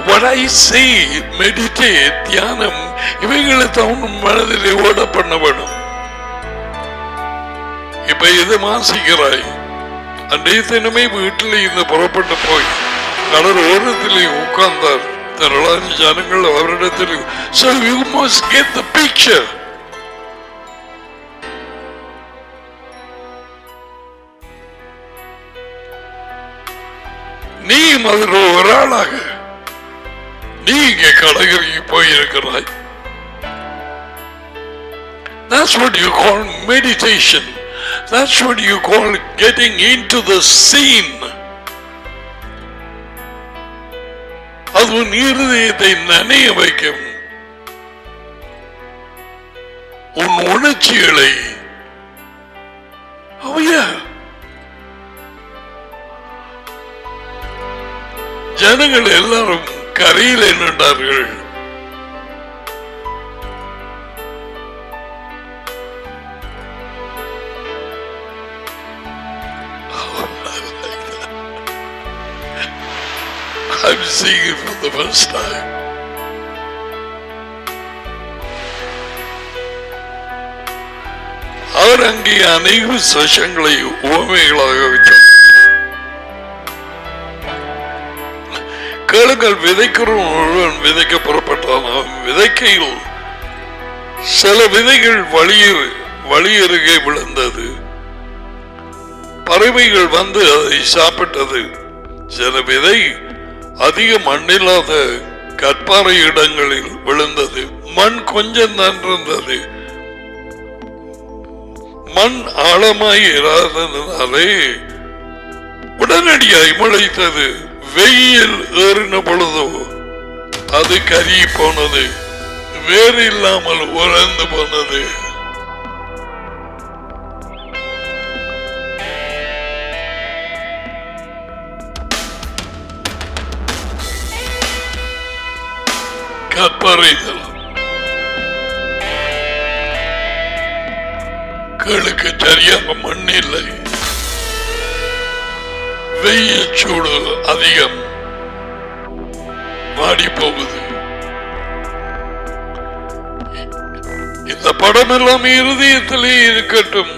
what I say, meditate, தியானம், இவைகளை தான் மனதிலே ஓட பண்ண வேணும். இப்ப இது மாசிக்கிறாய். அன்றைய தினமே வீட்டில் இந்த புறப்பட்டு போய் கடல் ஓரத்திலே உட்கார்ந்தார். திரளான ஜனங்கள் அவரிடத்தில். So you must get the picture. நீ அதில் ஒரு ஆளாக நீ இங்கே கடற்கரைக்கு போயிருக்கிறாய். That's what you call meditation. That's what you call getting into the scene. அது உன் இருதயத்தை நனைய வைக்கும். உன் உணர்ச்சிகளை ஜனங்கள் எல்லாரும் கரையில் நின்றார்கள். I'm seeing it for the first time. அவர் அங்கே அநேக சசங்களை உவமைகளாக வைத்தார். கேளுங்கள், விதைக்கிறவன் விதைக்க புறப்பட்டான். விதைக்கையில் சில விதைகள் வழியருகே விழுந்தது. பறவைகள் வந்து அதை சாப்பிட்டது. சில விதை அதிக மண்ணில்லாத கற்பாறை இடங்களில் விழுந்தது. மண் கொஞ்சம் தான் இருந்தது. மண் ஆழமாய் இராதனாலே உடனடியாய் முளைத்தது. வெயில் ஏறின பொழுதோ அது கருகி போனது, வேறு இல்லாமல் உலர்ந்து போனது. கற்பறைகள் கேளுக்கு சரியாக மண் இல்லை. வெயில் சூடு அதிகம், வாடி போகுது. இந்த படம் எல்லாம் இருதயத்திலே இருக்கட்டும்.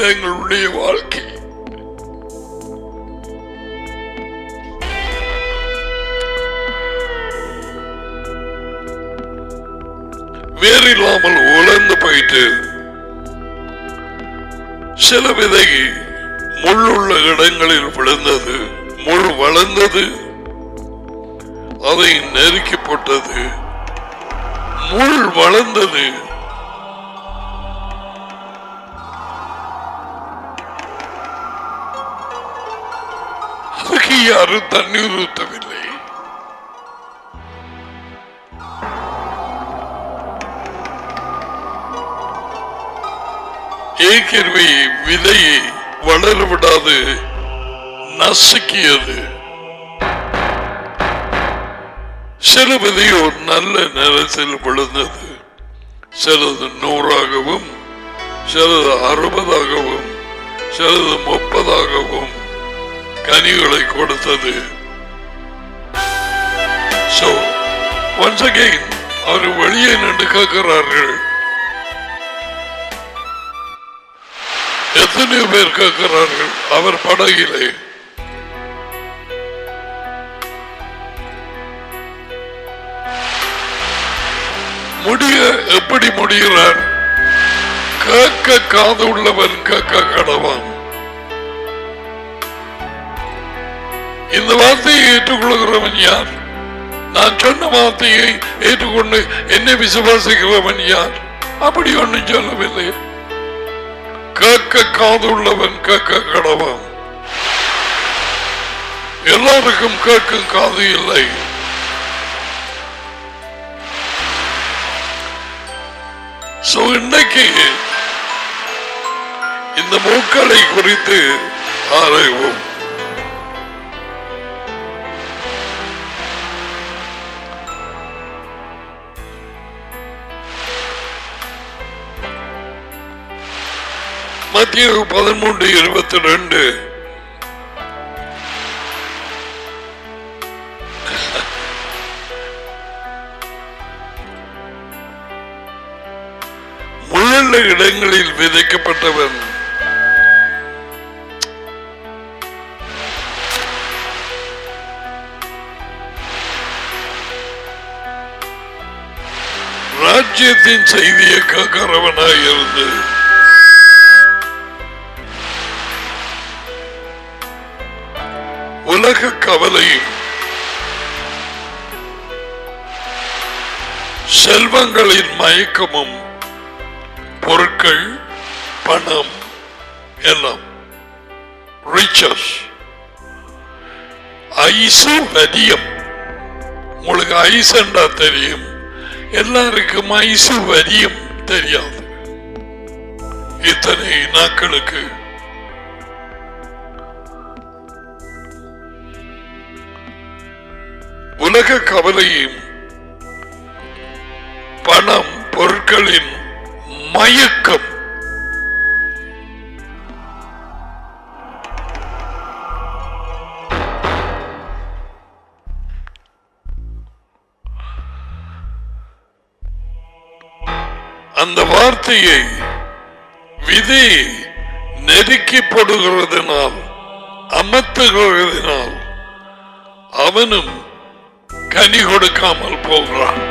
எங்களுடைய வாழ்க்கை வேறில்லாமல் உலர்ந்து போயிட்டு, சில விதை முள்ளுள்ள இடங்களில் விழுந்தது. முள் வளர்ந்தது, அதை நெருக்கி போட்டது. முள் வளர்ந்தது, அதுக்கு யாரும் தண்ணீர் ஊற்றவில்லை. ஏற்கனவே விதையை வளர விடாது நசுக்கியது. சில விதையோ நல்ல நேரத்தில் விழுந்தது. சிலது 100ஆகவும், சிலது 60ஆகவும், சிலது 30ஆகவும் கனிகளை கொடுத்தது. So once again அவர் வெளியே நின்று கேட்கிறார்கள். எத்தனை பேர் கேட்கிறார்கள்? அவர் படகிலே முடிய எப்படி முடிகிறார்? கேட்க காது உள்ளவன் கேட்க கடவான். இந்த வார்த்தையை ஏற்றுக்கொள்கிறவன் யார்? நான் சொன்ன வார்த்தையை ஏற்றுக்கொண்டு என்னை விசுவாசிக்கிறவன் யார்? அப்படி ஒன்றும் சொல்லவில்லை. கேட்க காது உள்ளவன் கேட்க கடவான். எல்லாருக்கும் கேட்கும் காது இல்லை. இன்னைக்கு இந்த மூக்களை குறித்து ஆராய்வோம். மத்திய 13:22 முள்ள இடங்களில் விதைக்கப்பட்டவன் ராஜ்யத்தின் செய்தியை கேட்கிறவனாயிருந்து உலக கவலையும் செல்வங்களின் மயக்கமும் பொருட்கள் பணம் எல்லாம் ரிச்சஸ் ஐசுவரியம். உங்களுக்கு ஐசண்டா தெரியும், எல்லாருக்கும் ஐசுவரியம் தெரியாது. இத்தனை நாட்களுக்கு உலக கவலையும் பணம் பொருட்களின் மயக்கம் அந்த வார்த்தையை விதை நெருக்கப்படுகிறதுனால் அமர்த்துகிறதுனால் அவனும் கனி கொடுக்காமல் போகிறான்.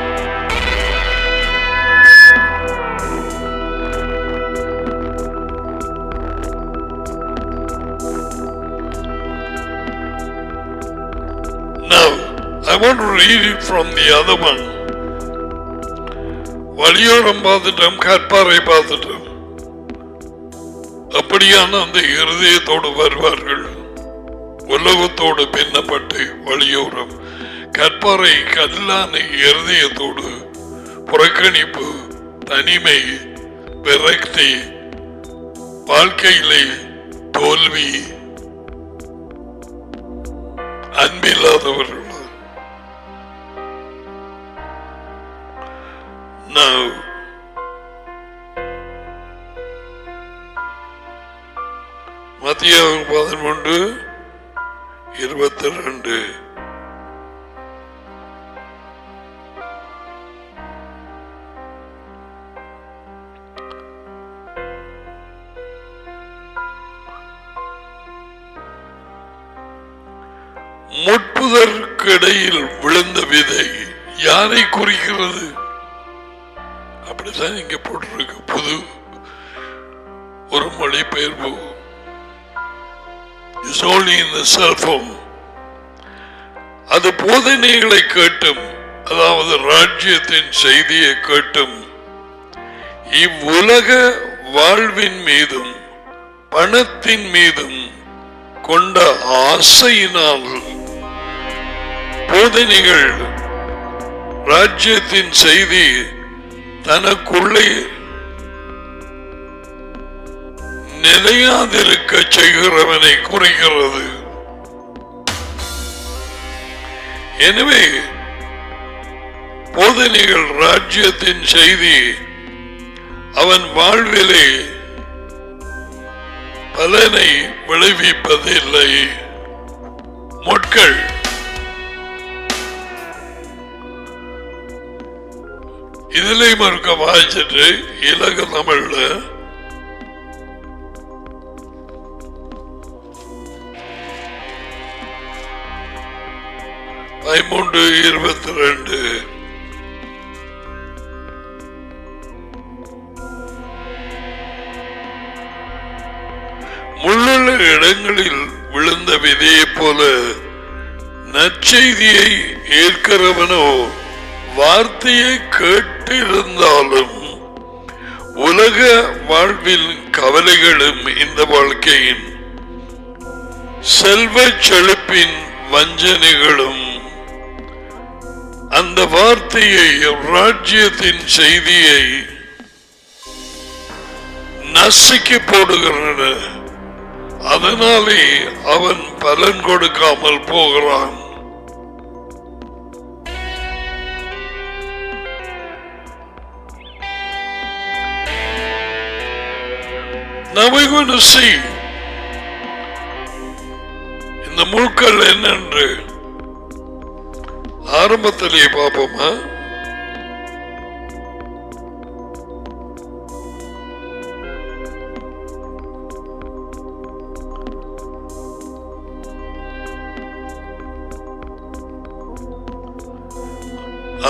Now, I want to read it from the other one. வழியோரம் பார்த்துட்டோம், கற்பாறை பார்த்துட்டோம். அப்படியான அந்த இருதயத்தோடு வருவார்கள். உலகத்தோடு பின்னப்பட்டு வழியோரம் கற்பாறை கல்லான இருதயத்தோடு புறக்கணிப்பு, தனிமை, விரக்தி, வாழ்க்கையிலே தோல்வி, அன்பில்லாதவர்கள். மத்திய 13:22 முட்புதற்கு இடையில் விழுந்த விதை யாரை குறிக்கிறது? அப்படித்தான் இங்க போட்டிருக்கு. புது ஒரு மொழிபெயர்ப்பு. அது போதனைகளை கேட்டும், அதாவது ராஜ்யத்தின் செய்தியை கேட்டும், இவ்வுலக வாழ்வின் மீதும் பணத்தின் மீதும் கொண்ட ஆசையினால் போதனைகள் ராஜ்யத்தின் செய்தி தனக்குள்ளே நிலையாதிருக்க செய்கிறவனை குறிக்கிறது. எனவே போதனைகள் ராஜ்யத்தின் செய்தி அவன் வாழ்விலே பலனை விளைவிப்பதில்லை. முட்கள் இதிலே மறுக்க வாய்ச்சிட்டு இலக தமிழ்ல 13:22 இடங்களில் விழுந்த விதையை போல நற்செய்தியை ஏற்கிறவனோ வார்த்தையை கேட்டிருந்தாலும் உலக வாழ்வில் கவலைகளும் இந்த வாழ்க்கையின் செல்வ செழிப்பின் வஞ்சனைகளும் அந்த வார்த்தையை ராஜ்யத்தின் செய்தியை நசுக்கி போடுகின்றன. அதனாலே அவன் பலன் கொடுக்காமல் போகிறான். Now we're going to see இந்த முழுக்கள் என்னென்று ஆரம்பத்திலேயே பார்ப்போமா?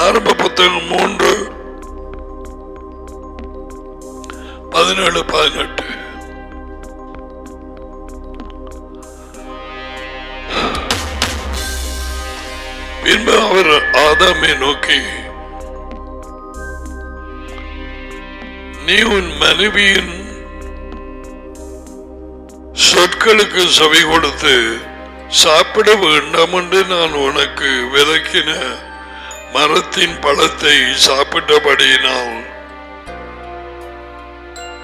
ஆரம்ப புத்தகம் 3:17-18. பின்பு அவர் ஆதாமை நோக்கி, நீ உன் மனைவியின் சொற்களுக்கு செவி கொடுத்து சாப்பிட வேண்டாம் என்று நான் உனக்கு விலக்கின மரத்தின் பழத்தை சாப்பிட்டபடியினால்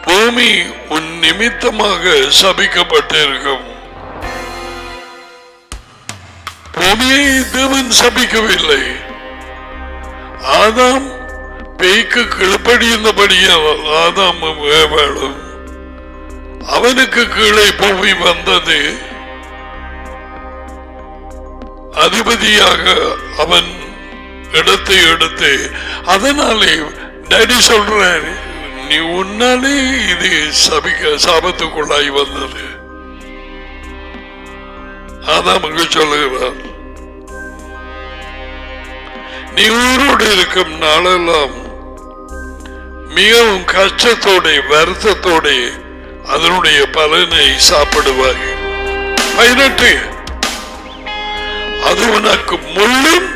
பூமி உன் நிமித்தமாக சபிக்கப்பட்டிருக்கும். பூமியை தேவன் சபிக்கவில்லை. ஆதாம் பேய்க்கு கீழ்ப்படிந்தபடியால் ஆதாம் வேணும். அவனுக்கு கீழே பூமி வந்தது. அதிபதியாக அவன் இடத்தை எடுத்து, அதனாலே டாடி சொல்றார், நீ உன்னாலே இது சாபத்துக்குள்ளாய் வந்தது. ஆதாமுக்கு சொல்லுகிறார், நீ ஊரோடு இருக்கும் நாளெல்லாம் மிகவும் கஷ்டத்தோட வருத்தத்தோட அதனுடைய பலனை சாப்பிடுவாய். 18 அது உனக்கு முள்ளும்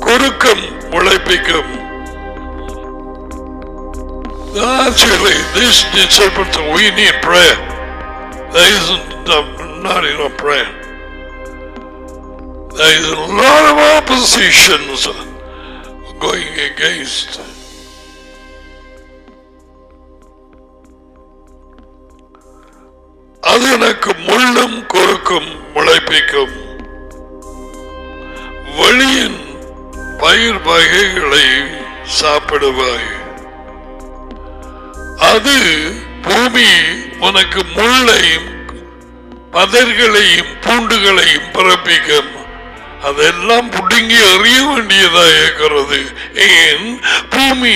குறுக்கம் முளைப்பிக்கும். Actually, this discipleship, we need prayer. There isn't not enough prayer. There is a lot of oppositions going against. அது எனக்கு முள்ளும் குறுக்கும் முளைப்பிக்கும். வெளியின் பயிர் வகைகளை சாப்பிடுவாய். அது பூமி உனக்கு முள்ளையும் பதர்களையும் பூண்டுகளையும் பிறப்பிக்கும். அதெல்லாம் புடுங்கி அறிய வேண்டியதாக இருக்கிறது. ஏன் பூமி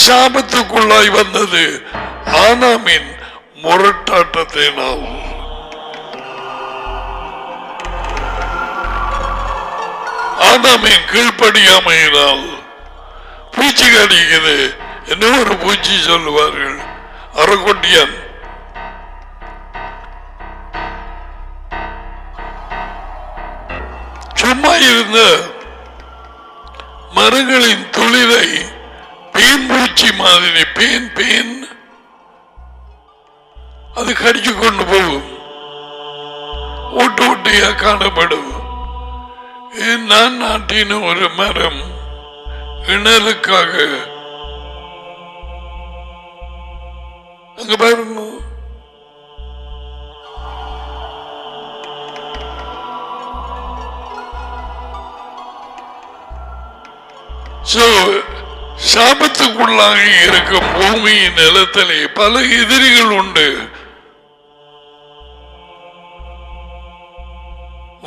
சாபத்துக்குள்ளாய் வந்தது? ஆதாமின் முரட்டாட்டத்தினால். ஆதாமின் கீழ்ப்படியாமையினால். பூச்சி கடிக்குது. என்ன ஒரு பூச்சி சொல்லுவார்கள், அறக்கொட்டியான். சும்மா இருந்த மரங்களின் துளிரை பேன் பூச்சி மாதிரி பேன் அது கடிச்சு கொண்டு போகும். ஓட்டு ஓட்டியா காணப்படும். நான் நாட்டின ஒரு மரம் இணலுக்காக அங்க பாருங்க. சாபத்துக்குள்ளாக இருக்கும் பூமியின் நிலத்திலே பல எதிரிகள் உண்டு.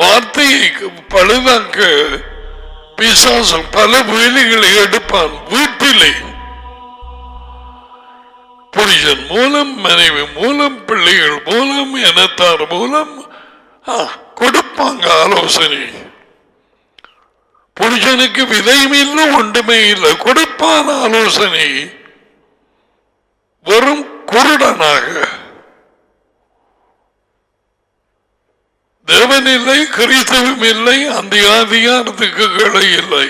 வார்த்தையை பழுதாக்க பிசாசம் பல வேலைகளை எடுப்பான். வீட்டிலே புருஷன் மூலம், மனைவி மூலம், பிள்ளைகள் மூலம், இனத்தார் மூலம் கொடுப்பாங்க ஆலோசனை. புருஷனுக்கு விதையும் இல்லை, ஒன்றுமே இல்லை, கொடுப்பான் ஆலோசனை. வெறும் குருடனாக. தேவன் இல்லை, கிறிஸ்தவம் இல்லை, அந்த அதிகாரத்துக்கு கிளை இல்லை.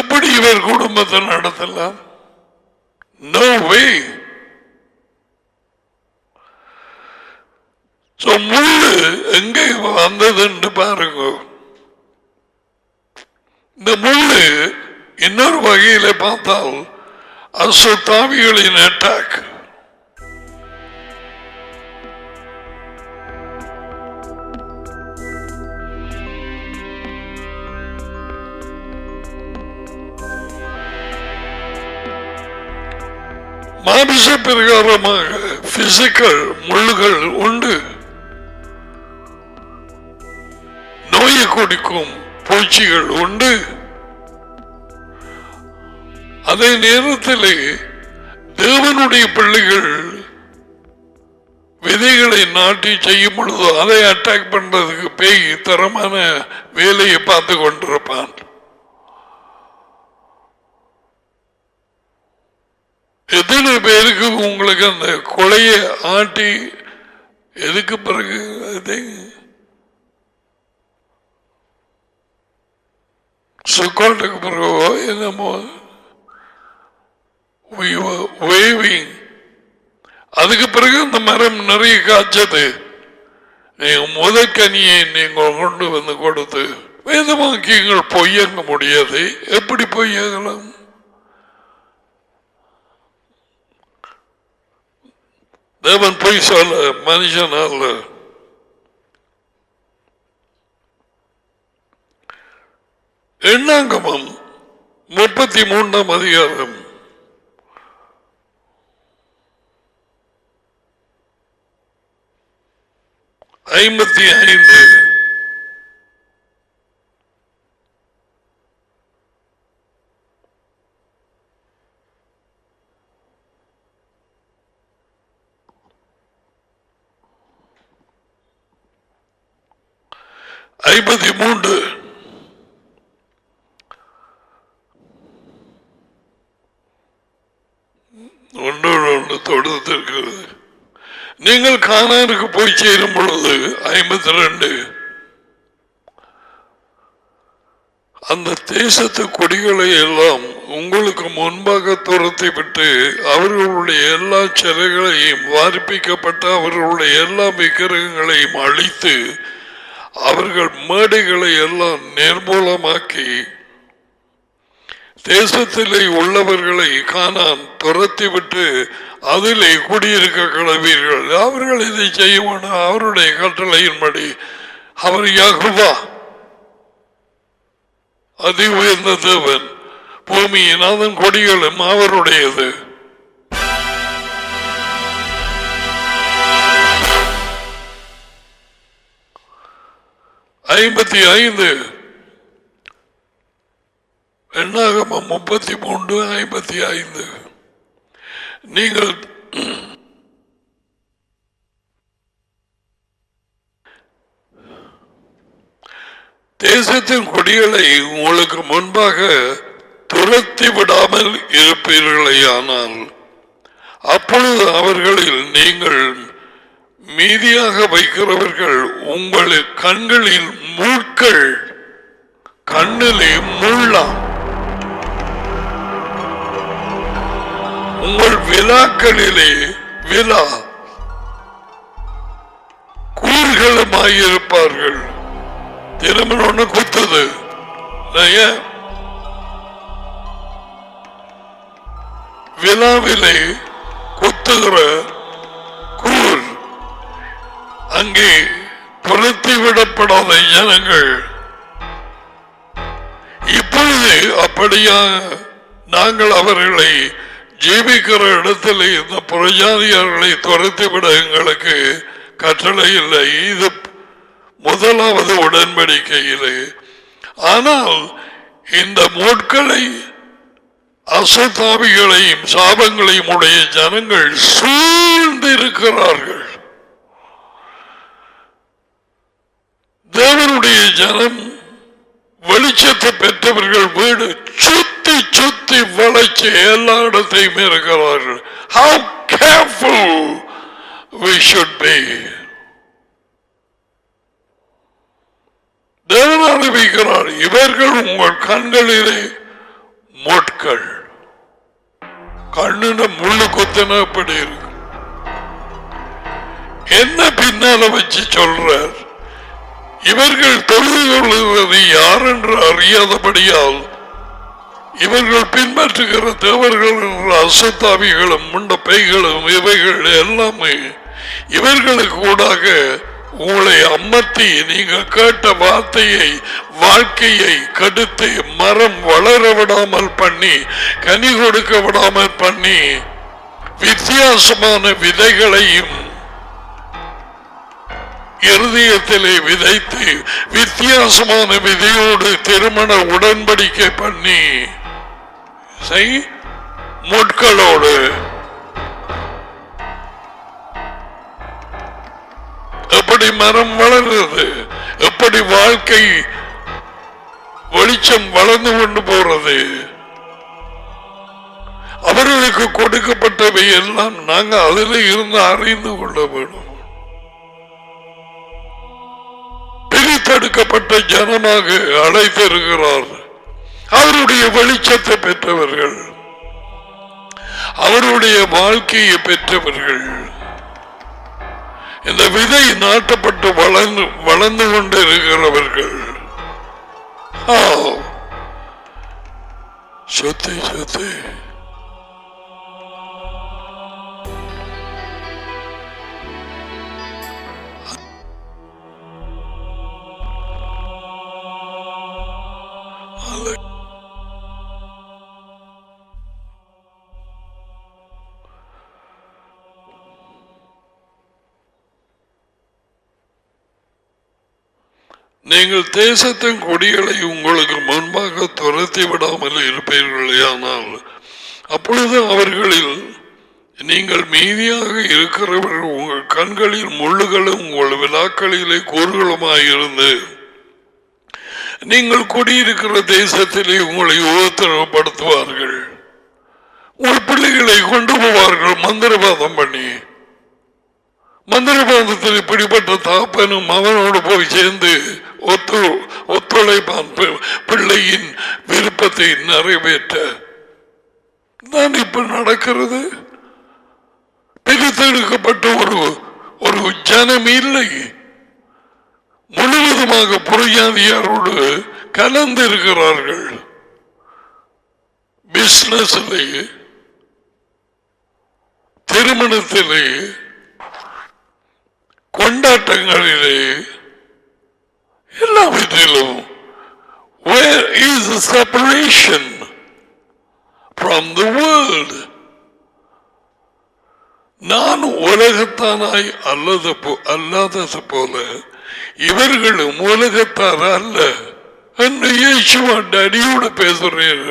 எப்படி இவர் குடும்பத்தை நடத்தலாம்? No way. முள்ளு எங்கே வந்ததுன்னு பாருங்க. இந்த முள்ளு இன்னொரு வகையில பார்த்தால் அசுத்தாவிகளின் அட்டாக். மாமிச பிரகாரமாக பிசிக்கல் முள்ளுகள் உண்டு. நோயை குடிக்கும் பூச்சிகள் உண்டு. அதே நேரத்தில் தேவனுடைய பிள்ளைகள் விதைகளை நாட்டி செய்யும் பொழுது அதை அட்டாக் பண்றதுக்கு பேய் தரமான வேலையை பார்த்து கொண்டிருப்பான். எத்தனை பேருக்கு உங்களுக்கு அந்த கொலைய ஆட்டி எதுக்கு பிறகு சுக்காட்டுக்கு பிறகோ என்னமோ வேவிங், அதுக்கு பிறகு அந்த மரம் நிறைய காய்ச்சது. நீங்க முதற்கனியை நீங்க கொண்டு வந்து கொடுத்து வேதமாக்கியங்கள் பொய்யங்க முடியாது. எப்படி பொய்யங்கலாம்? தேவன் பொய் சொல்ல மனுஷனால. எண்ணாங்கமம் 33ஆம் அதிகாரம் 55. ஒன்றோடு ஒன்று தொடுத்திருக்கிறது. நீங்கள் கானானுக்கு போய் சேரும் பொழுது 52 அந்த தேசத்து கொடிகளை எல்லாம் உங்களுக்கு முன்பாக துரத்தி விட்டு அவர்களுடைய எல்லா சிலைகளையும் வார்ப்பிக்கப்பட்ட அவர்களுடைய எல்லா விக்கிரகங்களையும் அழித்து அவர்கள் மேடைகளை எல்லாம் நிர்மூலமாக்கி தேசத்திலே உள்ளவர்களை காணான் துரத்தி விட்டு அதிலே குடியிருக்க கிளவீர்கள். அவர்கள் இதை செய்ய வேண்டும். அவருடைய கட்டளையின்படி அவர் யெகோவா அதி உயர்ந்த தேவன், பூமியின் அதன் கொடிகளும் அவருடையது. எண்ணாகமம் 33:55. நீங்கள் தேசத்தின் கொடிகளை உங்களுக்கு முன்பாக துரத்தி விடாமல் இருப்பீர்களேயானால் அப்பொழுது அவர்களில் நீங்கள் மீதியாக வைக்கிறவர்கள் உங்கள் கண்களில் முட்கள், கண்ணிலே முள்ளம், உங்கள் விழாக்களிலே விழா கூறுகளுமாயிருப்பார்கள். திருமணம் குத்துது விழாவிலே குத்துகிற கூர், அங்கே துரத்தி விடப்படாத ஜனங்கள். இப்பொழுது அப்படியா நாங்கள் அவர்களை ஜீவிக்கிற இடத்தில் இந்த புறஜாதியார்களை துரத்திவிட எங்களுக்கு கட்டளை இல்லை. இது முதலாவது உடன்படிக்கையிலே. ஆனால் இந்த மூட்களை அசுத்தாவிகளையும் சாபங்களையும் உடைய ஜனங்கள் சூழ்ந்திருக்கிறார்கள். தேவனுடைய ஜனம் வெளிச்சத்தை பெற்றவர்கள் வீடு சுத்தி சுத்தி சுத்தி வளைச்சு எல்லா இடத்தையும் இருக்கிறார்கள். How careful we should be. தேவன் அறிவிக்கிறார், இவர்கள் உங்கள் கண்களிலே முட்கள். கண்ணுன முள்ளு கொத்தன அப்படி இருக்கு. என்ன பின்னால வச்சு சொல்றார், இவர்கள் தொழுது கொள்ளுவது யார் என்று அறியாதபடியால் இவர்கள் பின்பற்றுகிற தேவர்கள் என்ற அசுத்தாவிகளும் முண்ட பைகளும் இவைகள் எல்லாமே இவர்களுக்கு கூடாக உங்களை அமர்த்தி நீங்க கேட்ட வார்த்தையை வாழ்க்கையை கடுத்து மரம் வளர விடாமல் பண்ணி கனி கொடுக்க விடாமல் பண்ணி வித்தியாசமான விதைகளையும் இருதயத்திலே விதைத்து வித்தியாசமான விதையோடு திருமண உடன்படிக்கை பண்ணி முட்களோடு எப்படி மரம் வளர்றது, எப்படி வாழ்க்கை வெளிச்சம் வளர்ந்து கொண்டு போறது. அவர்களுக்கு கொடுக்கப்பட்டவை எல்லாம் நாங்கள் அதில் இருந்து அறிந்து கொள்ள வேண்டும். பிரித்தெடுக்கப்பட்ட ஜனமாக அழைத்திருக்கிறார். அவருடைய வெளிச்சத்தை பெற்றவர்கள், அவருடைய வாழ்க்கையை பெற்றவர்கள். இந்த விதை நாட்டப்பட்டு வளர்ந்து கொண்டு இருக்கிறவர்கள். சொத்தை சொத்தை நீங்கள் தேசத்தின் கொடிகளை உங்களுக்கு முன்பாக துரத்தி விடாமல் இருப்பீர்களே, ஆனால் அப்பொழுது அவர்களில் நீங்கள் மீதியாக இருக்கிறவர்கள் உங்கள் கண்களில் முள்ளுகளும் உங்கள் விழாக்களிலே கூறுகளுமாயிருந்து நீங்கள் குடியிருக்கிற தேசத்திலே உங்களை உபத்திரவப்படுத்துவார்கள். உங்கள் பிள்ளைகளை கொண்டு போவார்கள் மந்திரவாதம் பண்ணி. மந்திரவாதத்தில் இப்படிப்பட்ட தாப்பனும் அவனோடு போய் சேர்ந்து ஒத்துழைப்பான் பிள்ளையின் விருப்பத்தை நிறைவேற்ற. நான் இப்ப நடக்கிறது பிரித்தெடுக்கப்பட்ட ஒரு ஜனம் இல்லை, முழுவதுமாக புரியாதியாரோடு கலந்து இருக்கிறார்கள். பிசினஸிலே, திருமணத்திலே, கொண்டாட்டங்களிலே, எல்லாவற்றிலும். Where is the separation from the world? நான் உலகத்தானாய் அல்லாதது போல இவர்களும் உலகத்தார் அல்ல என்று இயேசுவா அடியோடு பேசுறேன்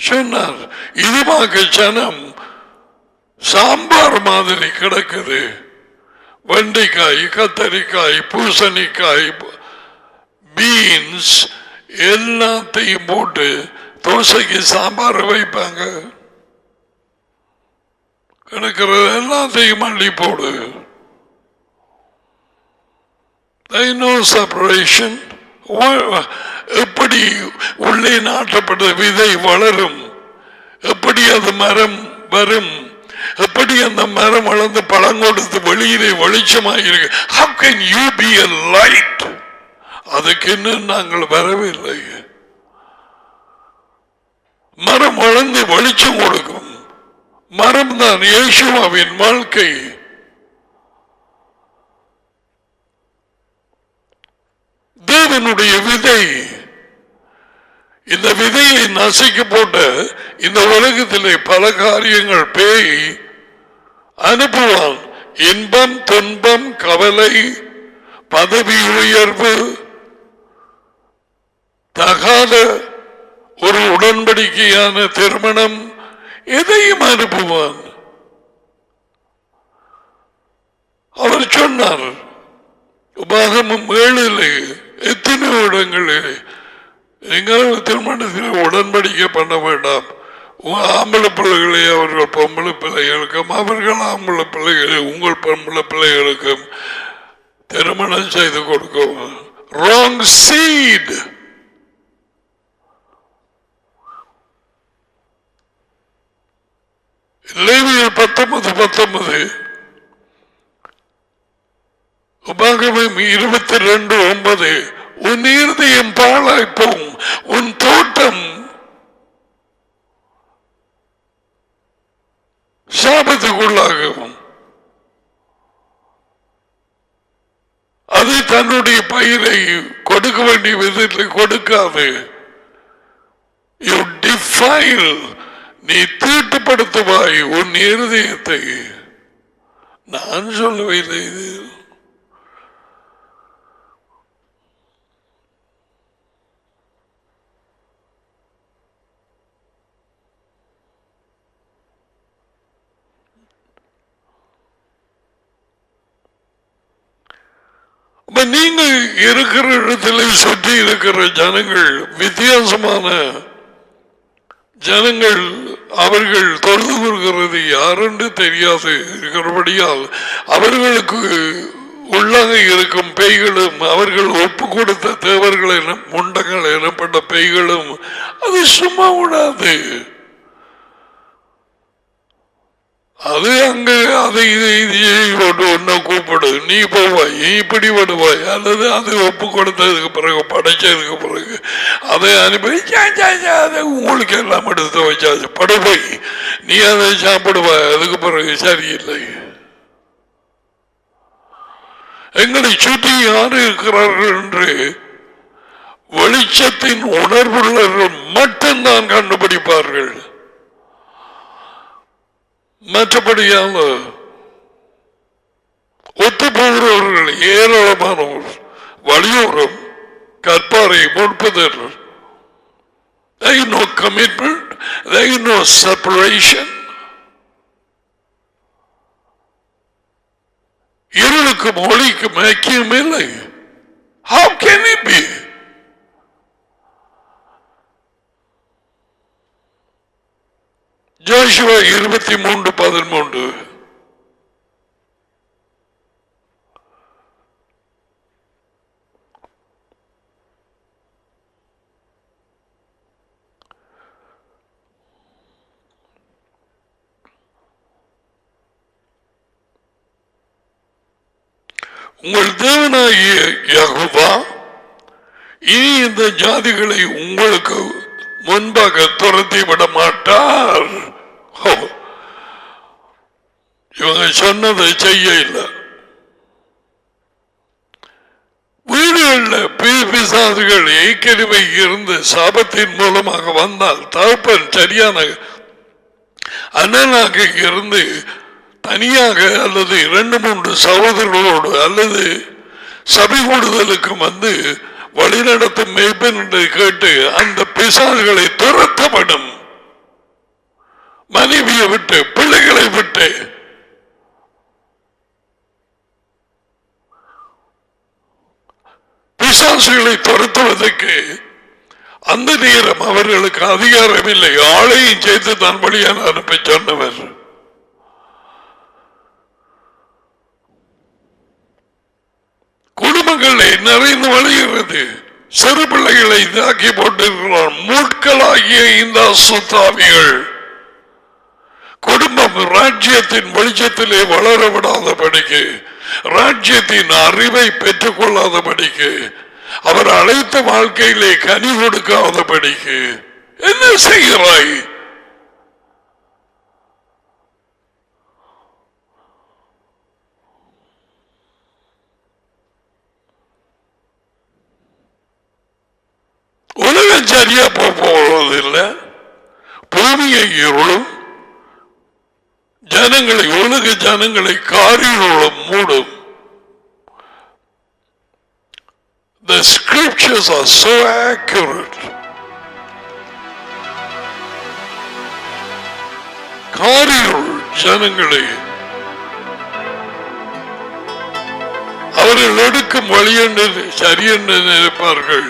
சொன்னார். இதுமாக ஜனம் சாம்பார் மாதிரி கிடக்குது. வெண்டைக்காய், கத்தரிக்காய், பூசணிக்காய், பீன்ஸ் எல்லாத்தையும் போட்டு தோசைக்கு சாம்பார் வைப்பாங்க. கிடக்கிறது எல்லாத்தையும் அள்ளி போடு. No separation. எப்படி உள்ளே நாட்டப்பட்ட விதை வளரும், எப்படி அது மரம் வரும், எப்படி அந்த மரம் வளர்ந்து பழம் கொடுத்து வெளியிலே வெளிச்சமாயிருக்கு. How can you be a light? அதுக்கு இன்னும் நாங்கள் வரவில்லை. மரம் வளர்ந்து வெளிச்சம் கொடுக்கும். மரம் தான் இயேசுவின் வாழ்க்கை. தேவனுடைய விதை. இந்த விதையை நசுக்கி போட்ட இந்த உலகத்திலே பல காரியங்கள் பேய் அனுப்புவான். இன்பம், துன்பம், கவலை, பதவி உயர்வு, தகாத ஒரு உடன்படிக்கையான திருமணம், எதையும் அனுப்புவான். அவர் சொன்னார் உபாகமம் 7 எத்தனையோ இடங்களில் நீங்கள் திருமணத்தில் உடன்படிக்கை பண்ண வேண்டாம், ஆம்பளை பிள்ளைகளை அவர்கள் பொம்பளை பிள்ளைகளுக்கும், அவர்கள் ஆம்பளை பிள்ளைகளை உங்கள் பொம்பளை பிள்ளைகளுக்கும் திருமணம் செய்து கொடுக்கும். Wrong seat. லேவியர் 19:19, உபாகமம் 22:9, உன் இருதயம் பாழாய்ப்போம், உன் தோட்டம் சாபத்துக்குள்ளாகும். அது தன்னுடைய பயிரை கொடுக்க வேண்டிய விதத்தில் கொடுக்காது. யூ டிஃபைல், நீ தீட்டுப்படுத்துவாய் உன் இருதயத்தை. நான் சொல்லவில்லை இது. நீங்கள் இருக்கிற இடத்துல சுற்றி இருக்கிற ஜனங்கள் வித்தியாசமான ஜனங்கள், அவர்கள் தொழுது கொள்கிறது யாரென்று தெரியாது இருக்கிறபடியால் அவர்களுக்கு உள்ளாக இருக்கும் பேய்களும், அவர்கள் ஒப்பு கொடுத்த தேவர்கள் என முண்டங்கள் எனப்பட்ட பேய்களும் அது சும்மா விடாது. அது அங்க அதை ஒன்ன கூப்பிடு, நீ போவாய், நீ இப்படி வருவாய், அல்லது அது ஒப்பு கொடுத்ததுக்கு பிறகு படைச்சதுக்கு பிறகு அதை அனுப்பி அதை உங்களுக்கு எல்லாம் எடுத்து வச்சாச்சு, படுபோய் நீ அதை சாப்பிடுவாய், அதுக்கு பிறகு சரியில்லை. எங்களை சுற்றி யாரு இருக்கிறார்கள் என்று வெளிச்சத்தின் உணர்வுள்ளவர்கள் மட்டும்தான் கண்டுபிடிப்பார்கள். மற்றபடியால் ஒத்துப்போகிறவர்கள் ஏராளமானவர். வலியோரம் கற்பாரை முன்பதர். There is no commitment, there is no separation. இருளுக்கும் ஒளிக்கும் ஐக்கியம் இல்லை. How can it be? Joshua 23:13. உங்கள் தேவனாகிய யெகோவா இனி இந்த ஜாதிகளை உங்களுக்கு முன்பாக துரத்தி விட மாட்டார். இவங்க சொன்னதை செய்ய இல்லை. வீடுகளில் பிசாசுகள் ஏற்கனவே இருந்து சாபத்தின் மூலமாக வந்தால் தகப்பன் சரியான அண்ணனாக இருந்து தனியாக அல்லது 2-3 சகோதரர்களோடு அல்லது சபை கூடுதலுக்கு வந்து வழிநடத்தும் மேய்ப்பன் என்று கேட்டு அந்த பிசாசுகளை துரத்தப்படும். மனைவியை விட்டு, பிள்ளைகளை விட்டு. பிசாசுகளை துரத்துவதற்கு அந்த நேரம் அவர்களுக்கு அதிகாரம் இல்லை. ஆளையும் சேர்த்து தான் வழியான அனுப்ப சொன்னவர். குடும்பங்களை நிறைந்து வழிகிறது. சிறு பிள்ளைகளை தாக்கி போட்டிருக்கிறார். மூட்களாகிய இந்த அசுத்தாவிகள் குடும்பம் ராஜ்யத்தின் வெளிச்சத்திலே வளர விடாதபடிக்கு, ராஜ்யத்தின் அறிவை பெற்றுக் கொள்ளாதபடிக்கு, அவர் அழைத்த வாழ்க்கையிலே கனி கொடுக்காதபடிக்கு என்ன செய்கிறாய்? உலகம் சரியா போவதில்லை. பூமியை இருளும் ஜனங்களை, உலக ஜனங்களை காரிருளும் மூடும். The scriptures are so accurate. காரிருள் ஜனங்களை அவர்கள் எடுக்கும் வழி என்று சரியென்று நினைப்பார்கள்.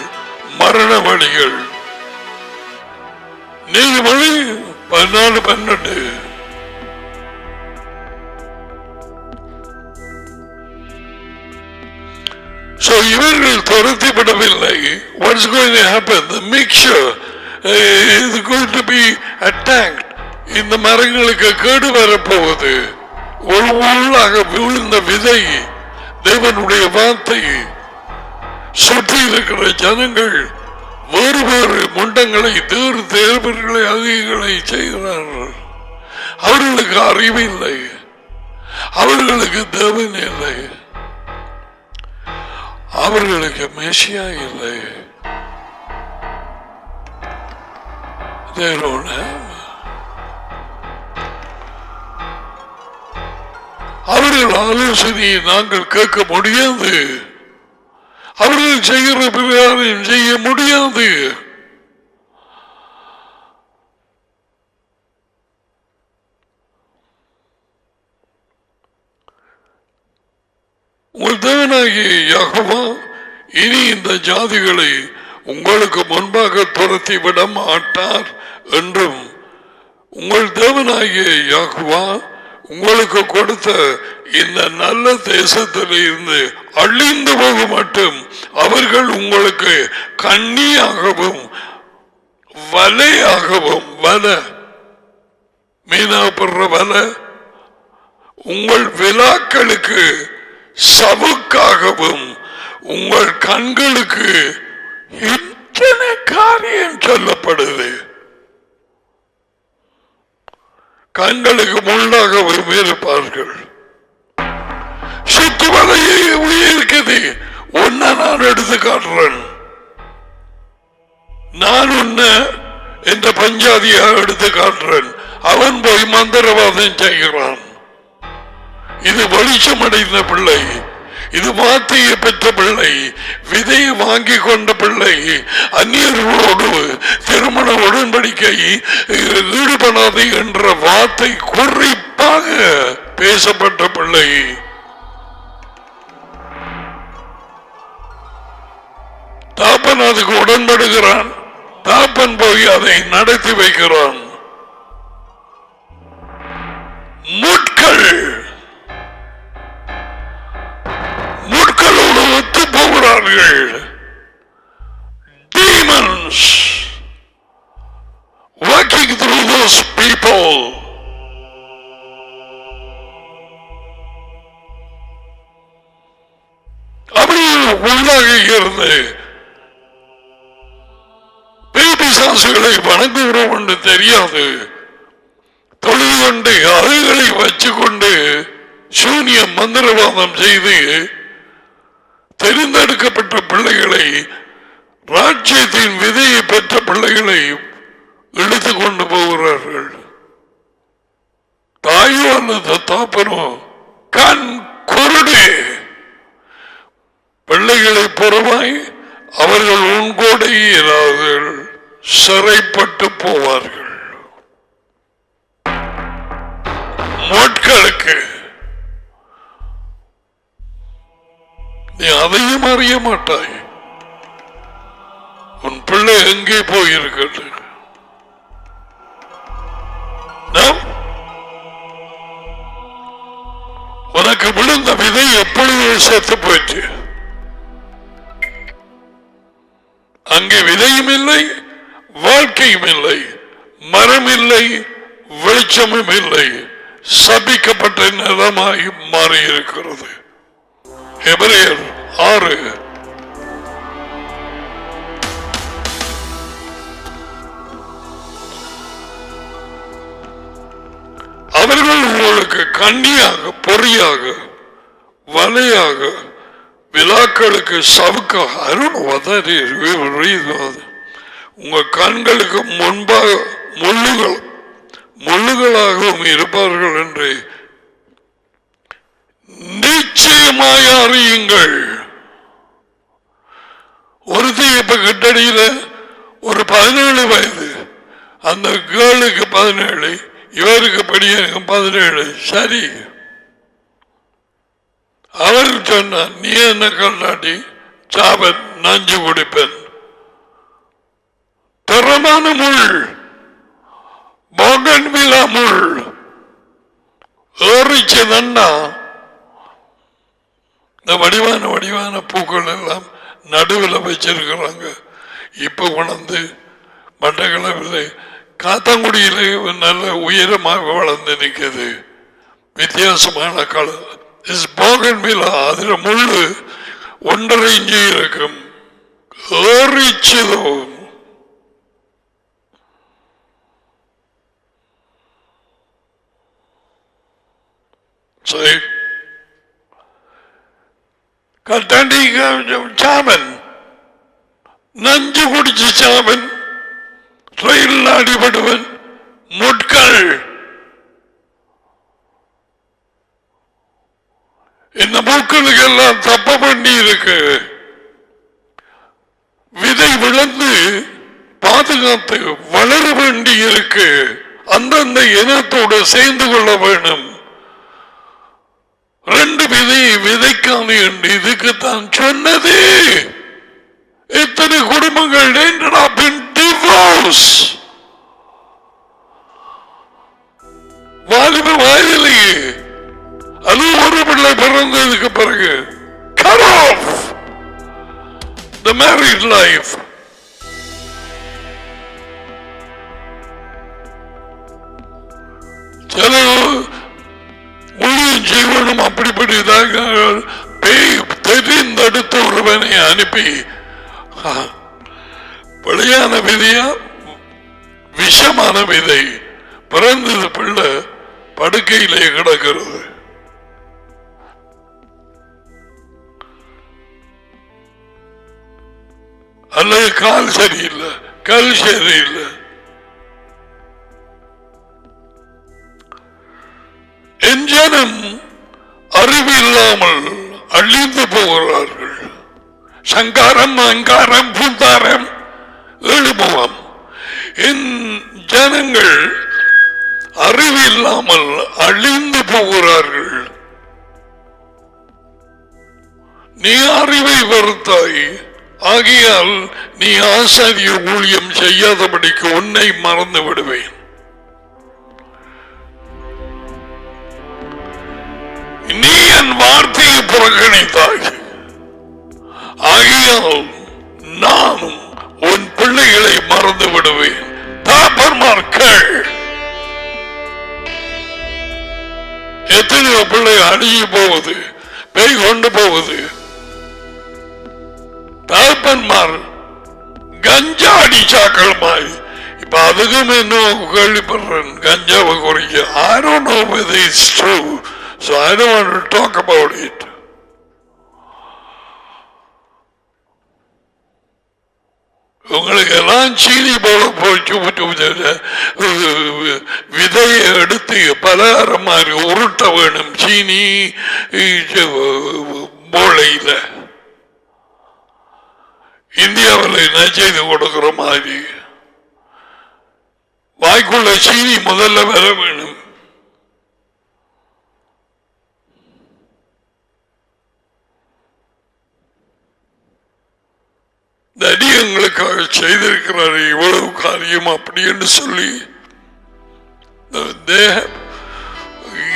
மரண வழிகள். நீதிமொழி 14-12 So இவர்கள் துரத்திவிடவில்லை. What's going to happen? The mixture is going to be attacked. இந்த மரங்களுக்கு கேடு வரப்போவது. உள்ளாக விழுந்த விதை தேவனுடைய வார்த்தை சுற்றி இருக்கிற ஜனங்கள் வேறு வேறு முண்டங்களை தேர்வர்களை அதிகளை செய்கிறார்கள். அவர்களுக்கு அறிவில்லை, அவர்களுக்கு தேவன் இல்லை, அவர்களுக்கு மேசியா இல்லை. அவர்கள் ஆலோசனையை நாங்கள் கேட்க முடியாது, அவர்கள் செய்கிற பிரகாரம் செய்ய முடியாது. உங்கள் தேவனாகிய யெகோவா இனி இந்த ஜாதிகளை உங்களுக்கு முன்பாக துரத்தி விட மாட்டார் என்றும், உங்கள் தேவனாகிய யெகோவா உங்களுக்கு கொடுத்த இந்த நல்ல தேசத்தில் இருந்து அழிந்து போக மட்டும் அவர்கள் உங்களுக்கு கண்ணியாகவும் வலையாகவும், வலை மீனாப்படுற வலை, உங்கள் விழாக்களுக்கு சவுக்காகவும், உங்கள் கண்களுக்கு இத்தனை காரியம் சொல்லப்படுது. கண்களுக்கு முள்ளாகவும் இருப்பார்கள். சுத்து வலையை இருக்குது. உன்னை நான் எடுத்து காட்டுறேன். நான் உன்னை இந்த பஞ்சாதியாக எடுத்து காட்டுறேன். அவன் போய் மந்திரவாதம் செய்கிறான். இது வெளிச்சம் அடைந்த பிள்ளை, இது வார்த்தையை பெற்ற பிள்ளை, விதையை வாங்கி கொண்ட பிள்ளை, அந்நியர்களோடு திருமண உடன்படிக்கை ஈடுபடாது என்ற வார்த்தை குறிப்பாக பேசப்பட்ட பிள்ளை. தாப்பன் அதுக்கு உடன்படுகிறான். தாப்பன் போய் அதை நடத்தி வைக்கிறான். முட்கள் முட்களோடு ஒத்து போகிறார்கள். Demons working through those people. அப்படி உள்ளாக இருந்து பேபிசாசுகளை வணங்குகிறோம் என்று தெரியாது, தொழில் கொண்டு அவைகளை வச்சுக்கொண்டு சூனிய மந்திரவாதம் செய்து தெரிந்தெடுக்கப்பட்ட பிள்ளைகளை, ராஜ்யத்தின் விதையை பெற்ற பிள்ளைகளை இழுத்துக் கொண்டு போகிறார்கள். தாயோ அல்லது தாப்பனோ கண் குருடு. பிள்ளைகளை பொறுமாய் அவர்கள் உன்கூட இயலார்கள், சிறைப்பட்டு போவார்கள். மோட்களுக்கு நீ அதையும் அறிய மாட்டாய். உன் பிள்ளை எங்கே போயிருக்கிறது? உனக்கு விழுந்த விதை எப்பொழுது செத்து போயிற்று? அங்கே விதையும் இல்லை, வாழ்க்கையும் இல்லை, மரம் இல்லை, வெளிச்சமும் இல்லை, சபிக்கப்பட்ட நிலமாய் மாறியிருக்கிறது. எபிரேயர் 6. அவர்கள் உங்களுக்கு கண்ணியாக, பொறியாக, வலையாக, விழாக்களுக்கு சவுக்காக, உங்க கண்களுக்கு முன்பாக முள்ளுகளாகவும் இருப்பார்கள் என்று நிச்சயமாய் அறியுங்கள். ஒருத்தி இப்ப கிட்டடியில ஒரு 17 வயது, அந்த கேர்ளுக்கு 17, இவருக்கு படியனுக்கு 17. சரி, அவர் சொன்னார், நீ என்ன கல்லாட்டி சாபன் நஞ்சு குடிப்பேன். தரமான முள், போகன் விழாமுள் ஏறிச்சதன்னா இந்த வடிவான வடிவான பூக்கள் எல்லாம் நடுவில் வச்சிருக்கிறாங்க. இப்ப கொண்டு மட்டக்களப்பில் காத்தாங்குடியில நல்ல உயரமாக வளர்ந்து நிற்குது. வித்தியாசமான கலர் போகன் விழா. அதுல முள்ளு 1.5 இன்ச்சு இருக்கும். ஏறிச்சதோ கட்டாண்டி சாமன் நஞ்சு குடிச்சு சாமன் ரயில் அடிபடுவன் முட்கள் இந்த மூக்களுக்கு எல்லாம் தப்ப பண்ணி இருக்கு. விதை விழுந்து பாதுகாத்து வளர வேண்டி இருக்கு. அந்தந்த இனத்தோடு சேர்ந்து கொள்ள வேணும். 2 விதையை விதைக்காம என்று இதுக்குத்தான் சொன்னது. எத்தனை குடும்பங்கள் ended up in divorce. வாலிப வயதிலேயே அது ஒரு பிள்ளை பிறந்ததுக்கு பிறகு cut off the married life. சில ஊழியம் செய்வனும் அப்படிப்பட்டதாக தெரிந்தெடுத்த ஒருவனை அனுப்பி பழையான விதையா விஷமான விதை பிறந்தது பிள்ளை படுக்கையிலே கிடக்கிறது. அல்லது கால் சரியில்லை, கல் சரியில்லை. என் ஜனம் அறிவு இல்லாமல் அழிந்து போகிறார்கள். சங்காரம் அங்காரம் பூந்தாரம் எழுமுகம். என் ஜனங்கள் அறிவு இல்லாமல் அழிந்து போகிறார்கள். நீ அறிவை வெறுத்தாய், ஆகையால் நீ ஆசாரிய ஊழியம் செய்யாதபடிக்கு உன்னை மறந்து விடுவேன். நீ என் வார்த்தையை புறக்கணித்தாய், ஆகையால் நானும் உன் பிள்ளைகளை மறந்து விடுவேன். தாப்பன்மார்கள் எத்தனையோ பிள்ளை அணுகி போவது, பேய் கொண்டு போவது. தாப்பன்மார் கஞ்சா அடிச்சாக்களுமாய் இப்ப அதுக்கும் இன்னும் கேள்விப்படுறேன். கஞ்சாவை குறைக்க I don't know whether it's true, so I don't want to talk about it. உங்களுக்கு எல்லாம் சீனி போல போச்சு விதையை எடுத்து பலகாரம் மாதிரி உருட்ட வேணும். சீனி போலையில இந்தியாவில் என்ன செய்து கொடுக்கிற மாதிரி வாய்க்குள்ள சீனி முதல்ல வர வேணும். நடி எங்களுக்காக செய்திருக்கிறார் இவ்வளவு காரியம் அப்படி என்று சொல்லி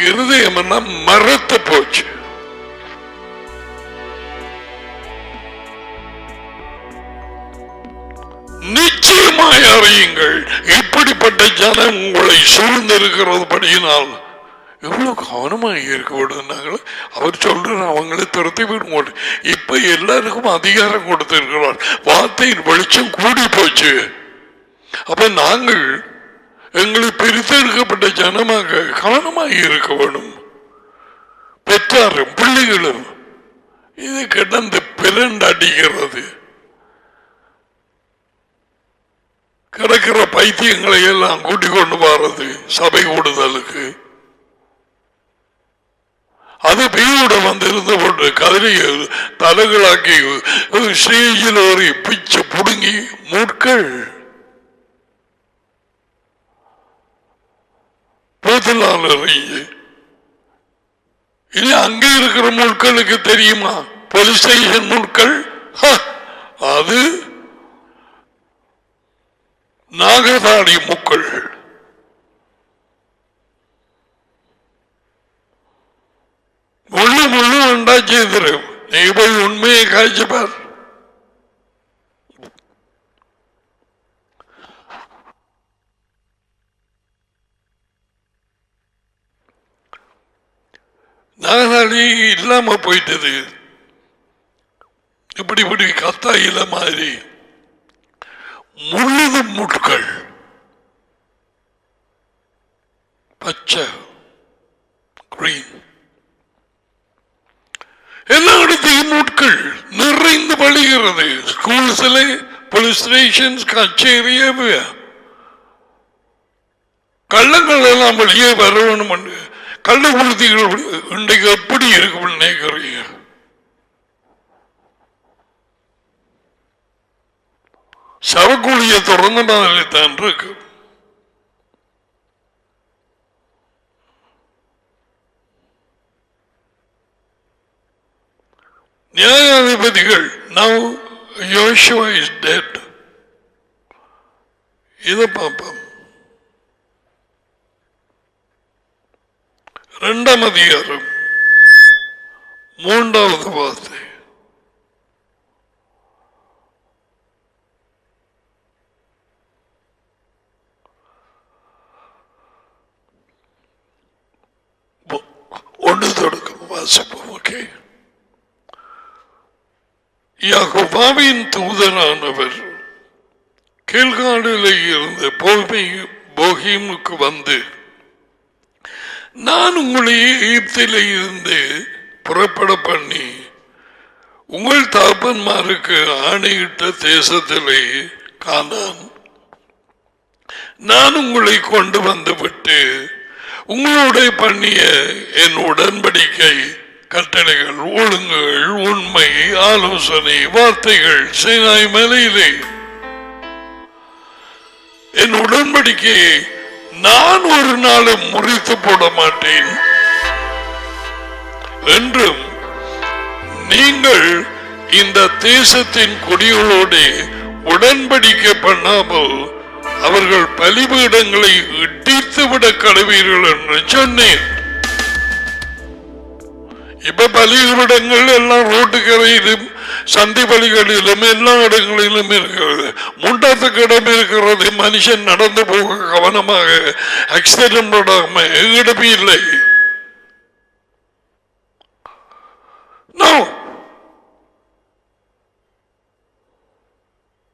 இருதயம் மறத்து போச்சு. நிச்சயமாய் அறியுங்கள், இப்படிப்பட்ட ஜனம் உங்களை சூழ்ந்திருக்கிறது படியினால் எவ்வளவு கவனமாக இருக்க விடுனாங்களோ. அவர் சொல்ற அவங்களை துரத்தி விடுவோம். இப்ப எல்லாருக்கும் அதிகாரம் கொடுத்திருக்கிறார். வார்த்தையின் வெளிச்சம் கூடி போச்சு. அப்ப நாங்கள் எங்களை பிரித்தெடுக்கப்பட்ட ஜனமாக கவனமாக இருக்க வேணும். பெற்றாரும் பிள்ளைகளும் இது கிடந்து பிறண்டு அடிக்கிறது. கிடக்கிற பைத்தியங்களை எல்லாம் கூட்டிக் கொண்டு போறது சபை கூடுதலுக்கு. அது பெய்யோட வந்திருந்த போட்டு கதிரையை தலைகளாக்கி ஸ்டேஜில் ஒரு பிச்சு புடுங்கி முட்கள் போத்தலால் எறிஞ்சு. இனி அங்கே இருக்கிற முட்களுக்கு தெரியுமா? போலீஸ் ஸ்டேஷன் முட்கள் அது நாகதாடி முக்கள். தெரியும். நீ போய் உண்மையை காய்ச்சப்பார். நாகாளி இல்லாம போயிட்டது. இப்படி இப்படி கத்தாயில மாதிரி முழுதும் முட்கள், பச்சை கிரீன், எல்லா இடத்தையும் முட்கள் நிறைந்து வழிகிறது. ஸ்கூல்ஸில், போலீஸ் ஸ்டேஷன்ஸ், கச்சேரி, கள்ளங்கள் எல்லாம் வெளியே வரணும். கள்ள உறுதிகள் இன்றைக்கு எப்படி இருக்கும் நினைக்கிறீங்க? சவக்குழிய தொடர்ந்த மாதிரி தான் இருக்கு. நியாயாதிபதிகள் now Joshua is dead. இதை பார்ப்போம். 2ஆம் அதிகாரம் 3வது வார்த்தை. ஒன்று தொடக்கம் வாசிப்போம். ஓகே. யெகோவாவின் தூதனானவர் கீழ்காடிலே இருந்து போகிமுக்கு வந்து, நான் உங்களை எகிப்திலே இருந்து புறப்பட பண்ணி உங்கள் தகப்பன்மாருக்கு ஆணையிட்ட தேசத்திலே கானான் நான் உங்களை கொண்டு வந்து விட்டு உங்களுடைய பண்ணிய என் உடன்படிக்கை, கட்டளைகள், ஒழுங்குகள், உண்மை, ஆலோசனை, வார்த்தைகள் சீனாய் மலையிலே என் உடன்படிக்கையை நான் ஒரு நாளும் முறித்து போட மாட்டேன் என்றும், நீங்கள் இந்த தேசத்தின் குடிகளோடு உடன்படிக்கை பண்ணாமல் அவர்கள் பலிபீடங்களை இடித்துவிட கடவீர்கள் என்று சொன்னேன். இப்ப பலிபீடங்கள் எல்லாம் ரோட்டுக்கரையிலும் சந்தி பலிகளிலும் எல்லா இடங்களிலும் இருக்கிறது. முண்டத்துக்கு இடம் இருக்கிறது. மனுஷன் நடந்து போக கவனமாக ஆக்சிடென்ட் போடாம இடமே இல்லை.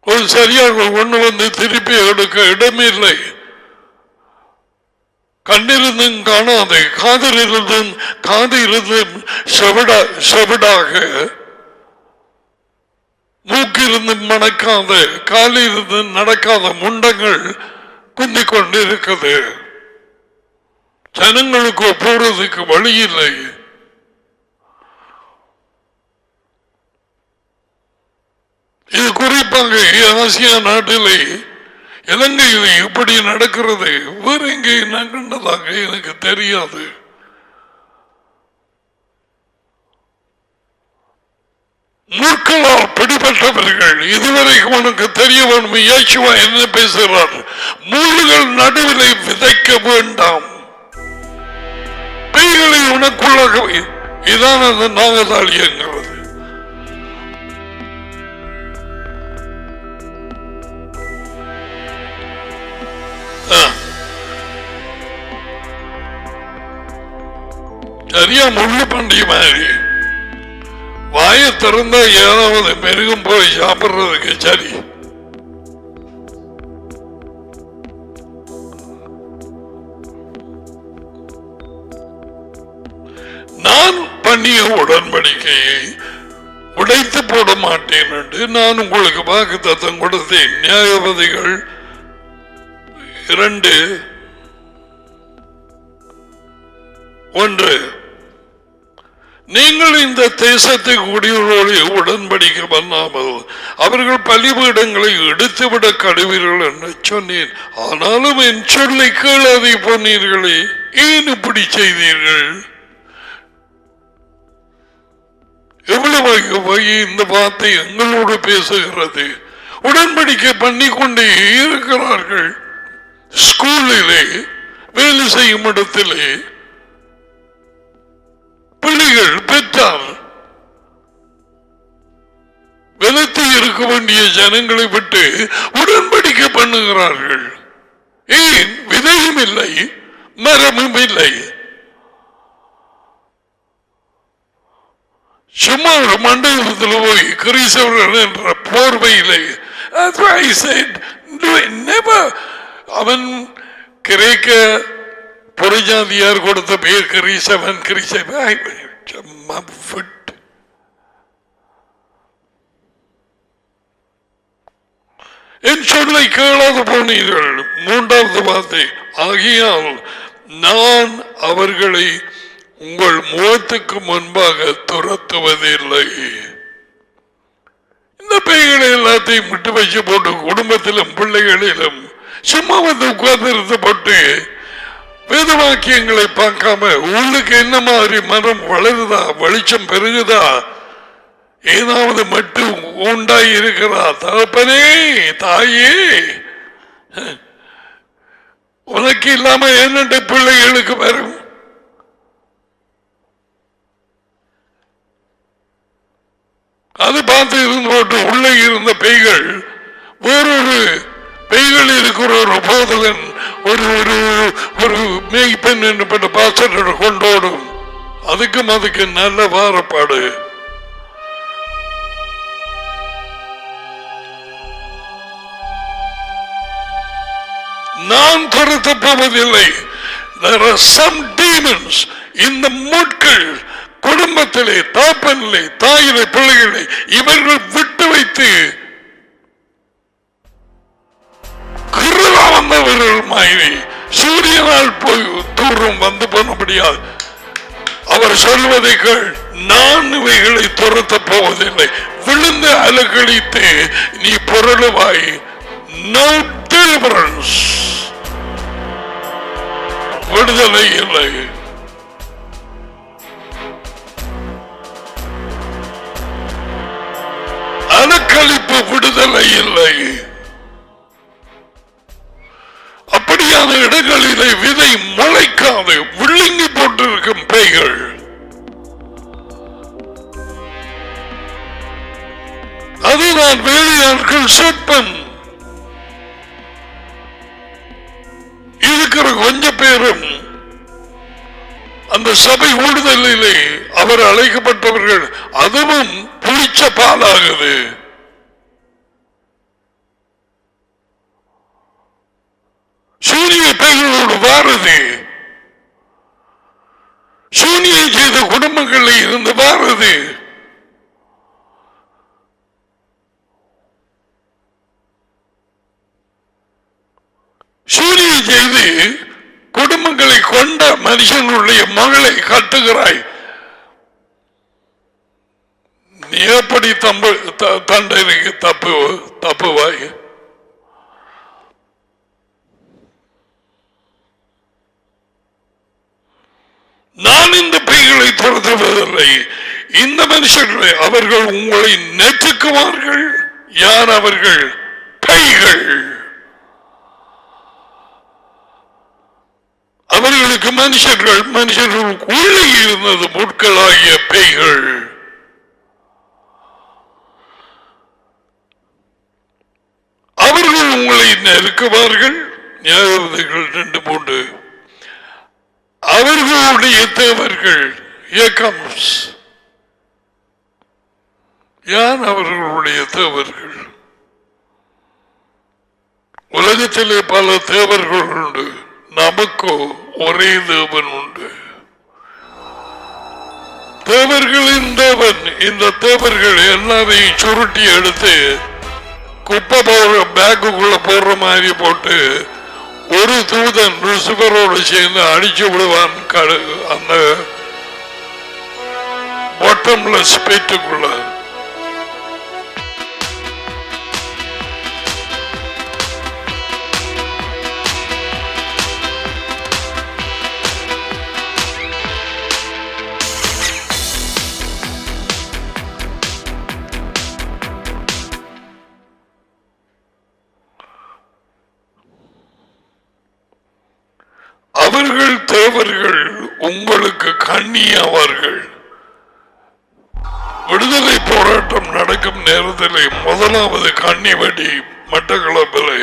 ஒரு சரியாக ஒண்ணு வந்து திருப்பி எடுக்க இடமே இல்லை. கண்ணிருந்தும் காணாது, காதிலிருந்தும் செவிடாக, மூக்கிலிருந்து மணக்காத, காலிலிருந்து நடக்காத முண்டங்கள் குந்திக் கொண்டு இருக்குது. ஜனங்களுக்கு போறதுக்கு வழி இல்லை. இது குறிப்பாக ஆசியா நாட்டிலே, இலங்கையில் எப்படி நடக்கிறது வேற எங்கே கண்டதாக எனக்கு தெரியாது. மூக்களால் பிடிபட்டவர்கள் இதுவரைக்கும் உனக்கு தெரிய வேண்டும். இயேசுவா என்ன பேசுகிறார்? மூடுகள் நடுவிலை விதைக்க வேண்டாம், பேய்களை உனக்குள்ளாக. இதான் அந்த நாகதாளி என்கிறது. சரியா முள்ளு பண்டி மாதிரி வாய திறந்தா ஏதாவது மெருகும் போய் சாப்பிடுறதுக்கு சரி. நான் பண்ணிய உடன்படிக்கையை உடைத்து போட மாட்டேன் என்று நான் உங்களுக்கு வாக்குத்தத்தம் கொடுத்தேன். நியாயாதிபதிகள் 2:1. நீங்கள் இந்த தேசத்தை குடிகளோடு உடன்படிக்கை பண்ணாமல் அவர்கள் பலிபீடங்களை எடுத்துவிட கடுவீர்கள் என்று சொன்னேன். ஆனாலும் என் சொல்லை கேளாதே போனீர்களே, ஏன் இப்படி செய்தீர்கள்? எவ்வளவு இந்த வார்த்தை எங்களோடு பேசுகிறது. உடன்படிக்கை பண்ணி கொண்டே இருக்கிறார்கள். ஸ்கூலிலே, வேலை செய்யும் இடத்திலே, பிள்ளைகள், பெற்றார் இருக்க வேண்டிய ஜனங்களை விட்டு உடன்படிக்கை பண்ணுகிறார்கள். ஏன்? விதையும் இல்லை, மரமும் இல்லை. சும்மா ஒரு மண்டலத்தில் போய் கிறிஸ்தவர்கள் என்ற போர்வையிலே. அவன் கிரேக்க புறஜாதியார் கொடுத்த பேர் கிறிஸ்தவன். என் சொல்லை கேளாது போனீர்கள். மூன்றாவது வார்த்தை, ஆகியால் நான் அவர்களை உங்கள் முகத்துக்கு முன்பாக துரத்துவதில்லை. இந்த பேய்களை எல்லாத்தையும் விட்டு வச்சு போட்டு குடும்பத்திலும் பிள்ளைகளிலும் சும்மா வந்து உட்கார்ந்து வேத வாக்கியங்களை பார்க்காம உள்ளுக்கு என்ன மாதிரி மனம் வளருதா, வெளிச்சம் பெருகுதா, ஏதாவது மட்டும் உண்டாய் இருக்கிறா? தகப்பனே, தாயே, உனக்கு இல்லாம என்னென்ன பிள்ளைகளுக்கு வரும்? அது பார்த்து இருந்து போட்டு உள்ளே இருந்த பேய்கள் வேறொரு பேய்கள் இருக்கிற ஒரு போதகன் ஒரு மேய்ப்பெண் என்னப்பட்ட பாசனோட கொண்டோடும். அதுக்கு நல்ல வாரப்பாடு. நான் துரத்த போவதில்லை. There are some demons இந்த மூட்கள் குடும்பத்திலே, தாப்பனிலே, தாயிலே, பிள்ளைகளை இவர்கள் விட்டு வைத்து வந்தவர்கள் மாதிரி சூரியனால் போய் தூரம் வந்து போன முடியாது. அவர் சொல்வதை கேள், நான் இவைகளை துரத்த போவதில்லை. விழுந்து அலக்கழித்து நீ பொருளுவாய். No deliverance, விடுதலை இல்லை. அலக்களிப்பு விடுதலை இல்லை. அப்படியான இடங்களிலே விதை முளைக்காது விழுங்கி போட்டிருக்கும் பேய்கள். அதுதான் வேலையாட்கள் சொற்பம். இருக்கிற கொஞ்ச பேரும் அந்த சபை ஊடுதலிலே அவர் அழைக்கப்பட்டவர்கள், அதுவும் புளிச்ச பாலாகுது. சூரிய பேய்களோடு வாரது, சூனியை செய்த குடும்பங்களில் இருந்து வாரது. சூனியை செய்து குடும்பங்களை கொண்ட மனுஷனுடைய மகளை கட்டுகிறாய். நீ எப்படி தண்டனைக்கு தப்புவாய்? நான் இந்த பேய்களை துரத்துவதில்லை. இந்த மனுஷர்களை அவர்கள் உங்களை நெற்றுக்குவார்கள். யார் அவர்கள்? பேய்கள். அவர்களுக்கு மனுஷர்கள் உள்ளே இருந்தது முட்களாகிய பேய்கள். அவர்கள் உங்களை நெருக்குவார்கள். ஞாபகங்கள் 2-3. அவர்களுடைய தேவர்கள் யார் அவர்களுடைய தேவர்கள்? உலகத்திலே பல தேவர்கள் உண்டு, நமக்கோ ஒரே தேவன் உண்டு. தேவர்களின் தேவன். இந்த தேவர்கள் எல்லாரையும் சுருட்டி எடுத்து குப்பை போடுற பேக்குக்குள்ள போடுற மாதிரி போட்டு ஒரு தூதன் லுசிபரோடு சேர்ந்து அடிச்சு விடுவான் அந்த பாட்டம்லெஸ் பேட்டுக்குள்ள. அவர்கள் தேவர்கள் உங்களுக்கு கண்ணியாவார்கள். விடுதலை போராட்டம் நடக்கும் நேரத்தில் முதலாவது கன்னிவடி மட்டக்களப்பில்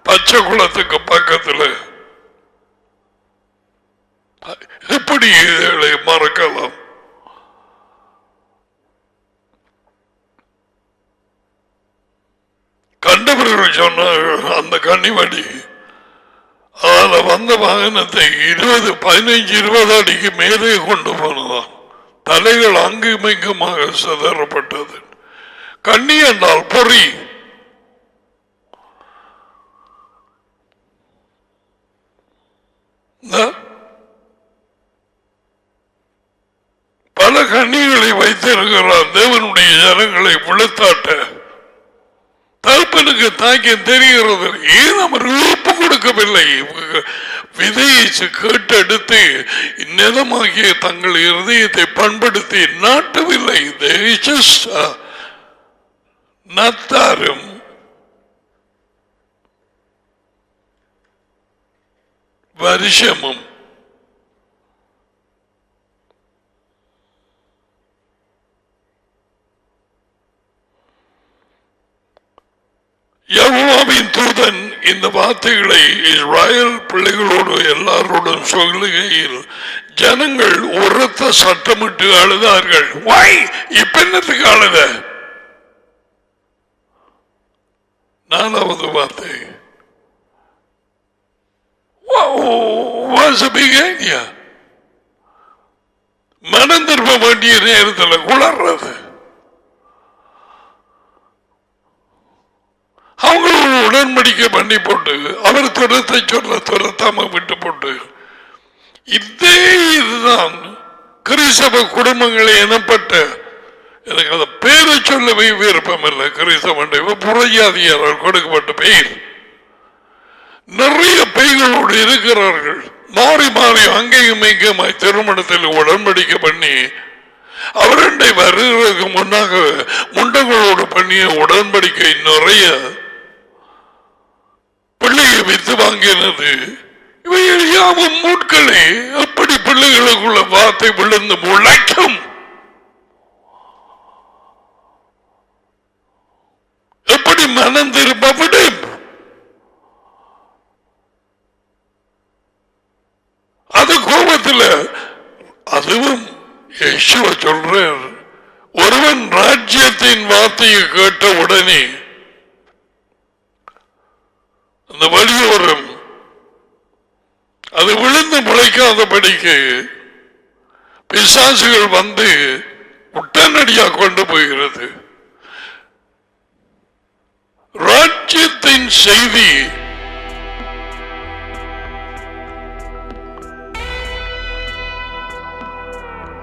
பச்சை குளத்துக்கு பக்கத்தில். எப்படி இதை மறக்கலாம்? கண்டவர்கள் சொன்னார்கள் அந்த கன்னிவடி அதில் வந்த வாகனத்தை 15-20 அடிக்கு மேலே கொண்டு போனதான். தலைகள் அங்கும் இங்குமாக சிதறப்பட்டது. கண்ணி என்றால் பொறி. பல கண்ணிகளை வைத்திருக்கிறார் தேவனுடைய ஜனங்களை விழுத்தாட்ட. தகப்பனுக்கு தாக்கியம் தெரிகிறது. ஏன் அவர் விருப்பு கொடுக்கவில்லை? விதையை கேட்டெடுத்து நிலமாகிய தங்கள் இருதயத்தை பண்படுத்தி நாட்டவில்லை. நத்தாரும் வருஷமும் யெகோவாவின் தூதன் இந்த வார்த்தைகளை இஸ்ரவேல் பிள்ளைகளோடு எல்லாரோடும் சொல்லுகையில் ஜனங்கள் உரத்த சட்டமிட்டு அழுதார்கள். இப்ப என்னத்துக்கு அழுத? 4வது வார்த்தை மனம் திரும்ப வேண்டிய நேரத்தில் குளர்றது. அவங்களோட உடன்படிக்கை பண்ணி போட்டு அவர் துரத்தை சொல்ல துரத்தாம விட்டு போட்டு இதுதான் கிறிஸ்தவ குடும்பங்களை எனப்பட்ட, எனக்கு அந்த பேரை சொல்லவே விருப்பம் இல்லை. கிறிஸ்தவ புறஜாதியாரால் கொடுக்கப்பட்ட பெயர். நிறைய பெய்களோடு இருக்கிறார்கள். மாறி மாறி அங்கேயும் இங்கேயுமாய் திருமணத்தில் உடன்படிக்கை பண்ணி அவருடைய வருகிறதுக்கு முன்னாக முண்டங்களோடு பண்ணிய உடன்படிக்கை நிறைய பிள்ளையை வித்து வாங்கினது. இவைகள் யாவும் மூட்களே. அப்படி பிள்ளைகளுக்குள்ள வார்த்தை விழுந்து முளைக்கும். எப்படி மனம் திரும்ப விடும்? அது கோபத்தில் அதுவும் யெகோவா சொல்றார், ஒருவன் ராஜ்யத்தின் வார்த்தையை கேட்ட உடனே அந்த வழியோரம் அது விழுந்து முளைக்காதபடிக்கு பிசாசுகள் வந்து உடனடியாக கொண்டு போகிறது. ராஜ்யத்தின் செய்தி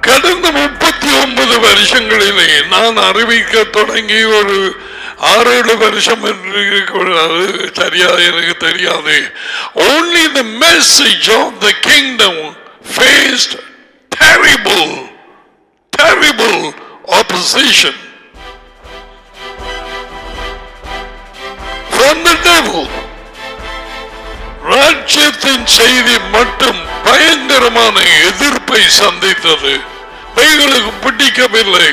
கடந்த 39 வருஷங்களிலே நான் அறிவிக்க தொடங்கி ஒரு 6-7 வருஷம் என்று சரியா எனக்கு தெரியாது. Only the message of the kingdom faced terrible opposition from the devil. ராஜ்யத்தின் செய்தி மட்டும் பயங்கரமான எதிர்ப்பை சந்தித்தது. பைகளுக்கு பிடிக்கவில்லை.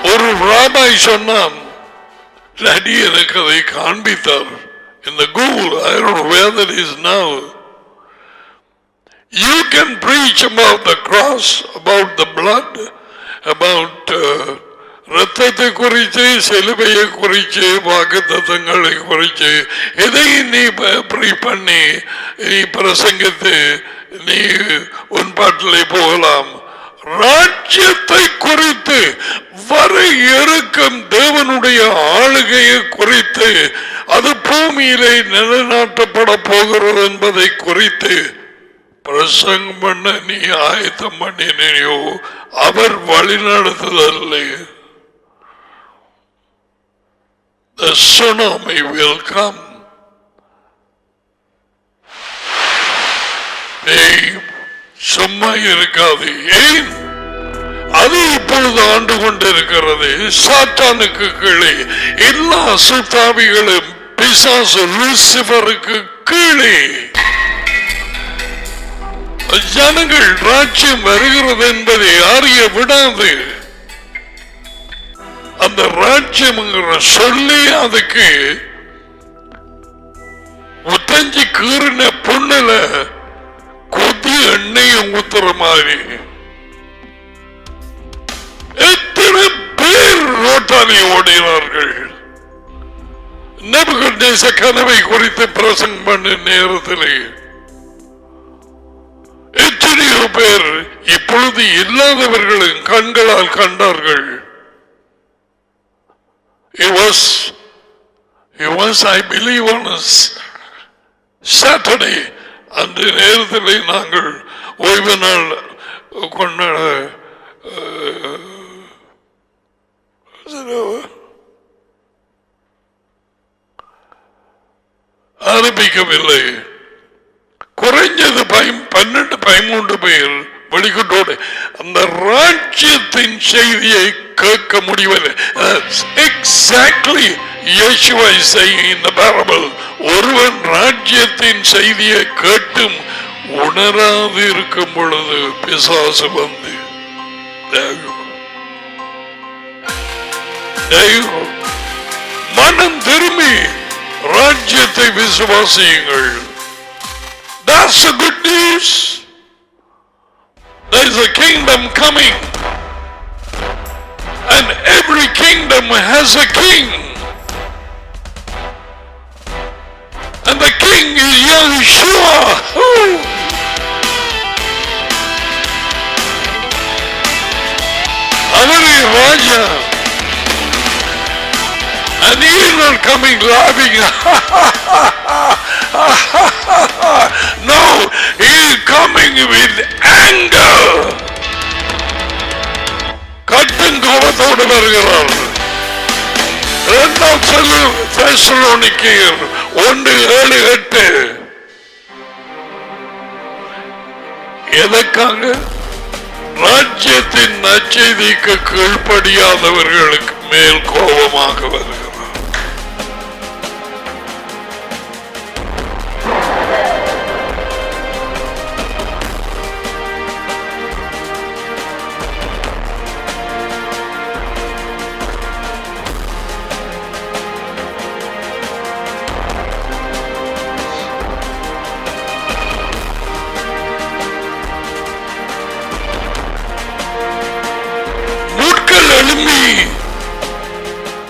ஒரு ராபாய் சொன்னான், எனக்கு அதை காண்பித்தார் in the Google. I don't know where that is now. You can preach about the cross, about the blood, about ரத்தத்தை குறித்து, சிலுவையை குறித்து, வாக்குத்தத்தங்களை குறித்து எதையும் நீ பண்ணி நீ பிரசங்கித்து நீ உன் பாட்டிலே போகலாம். ராஜ்யத்தை குறித்து வர இருக்கும் தேவனுடைய ஆளுகையை குறித்து அது பூமியிலே நிலைநாட்டப்பட போகிறது என்பதை குறித்து பிரசங்கம் பண்ண நீ ஆயத்தம் பண்ணினையோ அவர் வழிநடத்துதல்ல. The tsunami will come. சும்மா இருக்காது. ஏன்? அது இப்பொழுது ஆண்டு கொண்டிருக்கிறது. சாத்தானுக்கு கீழே எல்லா சுத்தாவிகளும் பிசாசு லூசிபருக்கு கீழே. ஜனங்கள் ராஜ்யம் வருகிறது என்பதை அறிய விடாது. அந்த ராஜ்யம் சொல்லி அதுக்கு உத்தஞ்சி கீறின பொண்ணுல கொதி எண்ணெயும் ஊத்துற மாதிரி எத்தனை பேர் ரோட்டாலே ஓடினார்கள். நேபுகத்நேசர் கனவை குறித்து பிரசங்கம் பண்ண நேரத்திலே எத்தனையோ பேர் இப்பொழுது இல்லாதவர்களும் கண்களால் கண்டார்கள். It was, I believe, on a Saturday. அந்த நேரத்தில் நாங்கள் ஓய்வு நாள் கொண்டாட ஆரம்பிக்கவில்லை. குறைஞ்சது 12-13 பேர் வெளிக்கட்டோடு அந்த ராஜ்யத்தின் செய்தியை கேட்க முடியவில்லை. Exactly Yeshua is saying in the parable, ஒருவன் ராஜ்யத்தின் செய்தியை கேட்டும் உணராது இருக்கும் பொழுது பிசாசு வந்து மனம் திரும்பி ராஜ்யத்தை விசுவாசியுங்கள். That's the good news. There is a kingdom coming, and every kingdom has a king, and the king is Yeshua. Avare Raja, and he is not coming laughing. No, he is coming with anger. கட்டும் கோபத்தோடு வருகிறார். 2 தெசலோனிக்கேயர் 1:7-8. எதற்காக? ராஜ்யத்தின் நற்செய்திக்கு கீழ்ப்படியாதவர்களுக்கு மேல் கோபமாக வருகிறார்.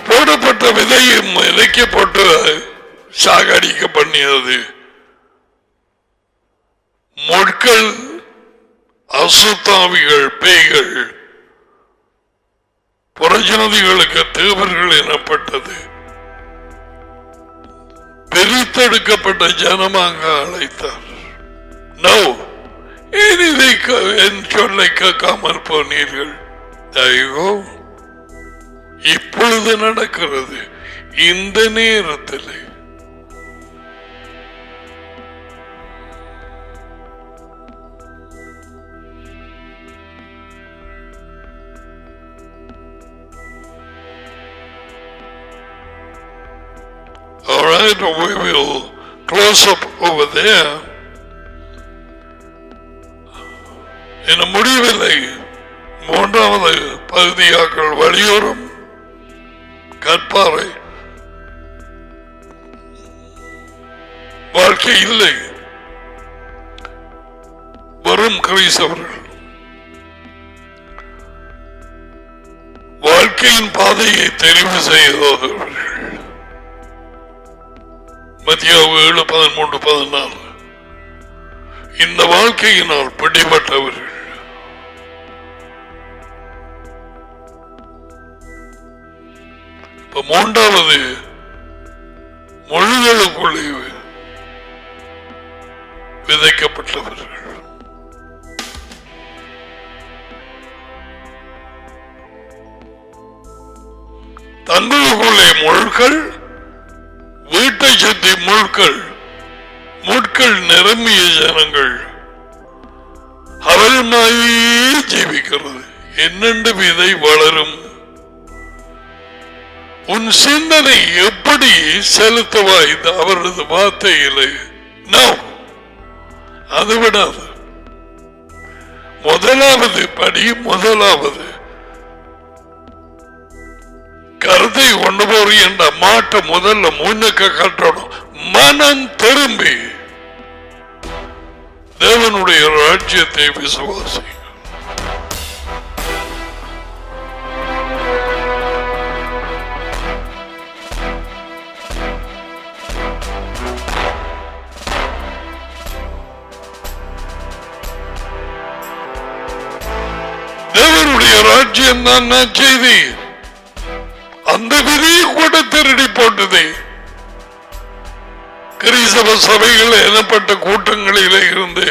போடப்பட்ட விதையும் விதைக்கப்பட்டு சாகடிக்க பண்ணியது. முட்கள், அசுத்தாவிகள், பேய்கள், புறஜாதிகளுக்கு தேவர்கள் எனப்பட்டது. பிரித்தெடுக்கப்பட்ட ஜனமாக அழைத்தார். நோ, இதை என் சொல்லை கேட்காமல் போனீர்கள். ஐயோ, இப்பொழுது நடக்கிறது. இந்த நேரத்தில் all right, we will close up over there. இந்த முடிவில்லை. 3வது பகுதியாக்கள் வழியோரம் கற்பாறை வாழ்க்கை இல்லை, வரும் கிறிஸ்தவர்கள் வாழ்க்கையின் பாதையை தெரிவு செய்தவர்கள். மத்தியாவு 7:13-14. இந்த வாழ்க்கையினால் பிடிபட்டவர்கள். இப்ப 3வது மொழிகளுக்குள்ளே விதைக்கப்பட்டவர்கள். தங்களுக்குள்ளே முள்கள், வீட்டை சுற்றி முட்கள் நிரம்பிய ஜனங்கள் அவருமாயே ஜீவிக்கிறது. என்னென்று விதை வளரும்? உன் சிந்தனை எப்படி செலுத்துவாய் அவரது வார்த்தையிலே? நோ, அது விடாது. முதலாவது படி, முதலாவது கருத்தை கொண்டு போற என்ற மாட்டை முதல்ல முன்னுக்கு கட்டணும். மனம் திரும்பி தேவனுடைய ராஜ்யத்தை விசுவாசி. தேவனுடைய ராஜ்யம் தான் செய்தி. அந்த விதியை கூட திருடி போட்டது. கிறிஸ்தவ சபைகள் எனப்பட்ட கூட்டங்களிலே இருந்து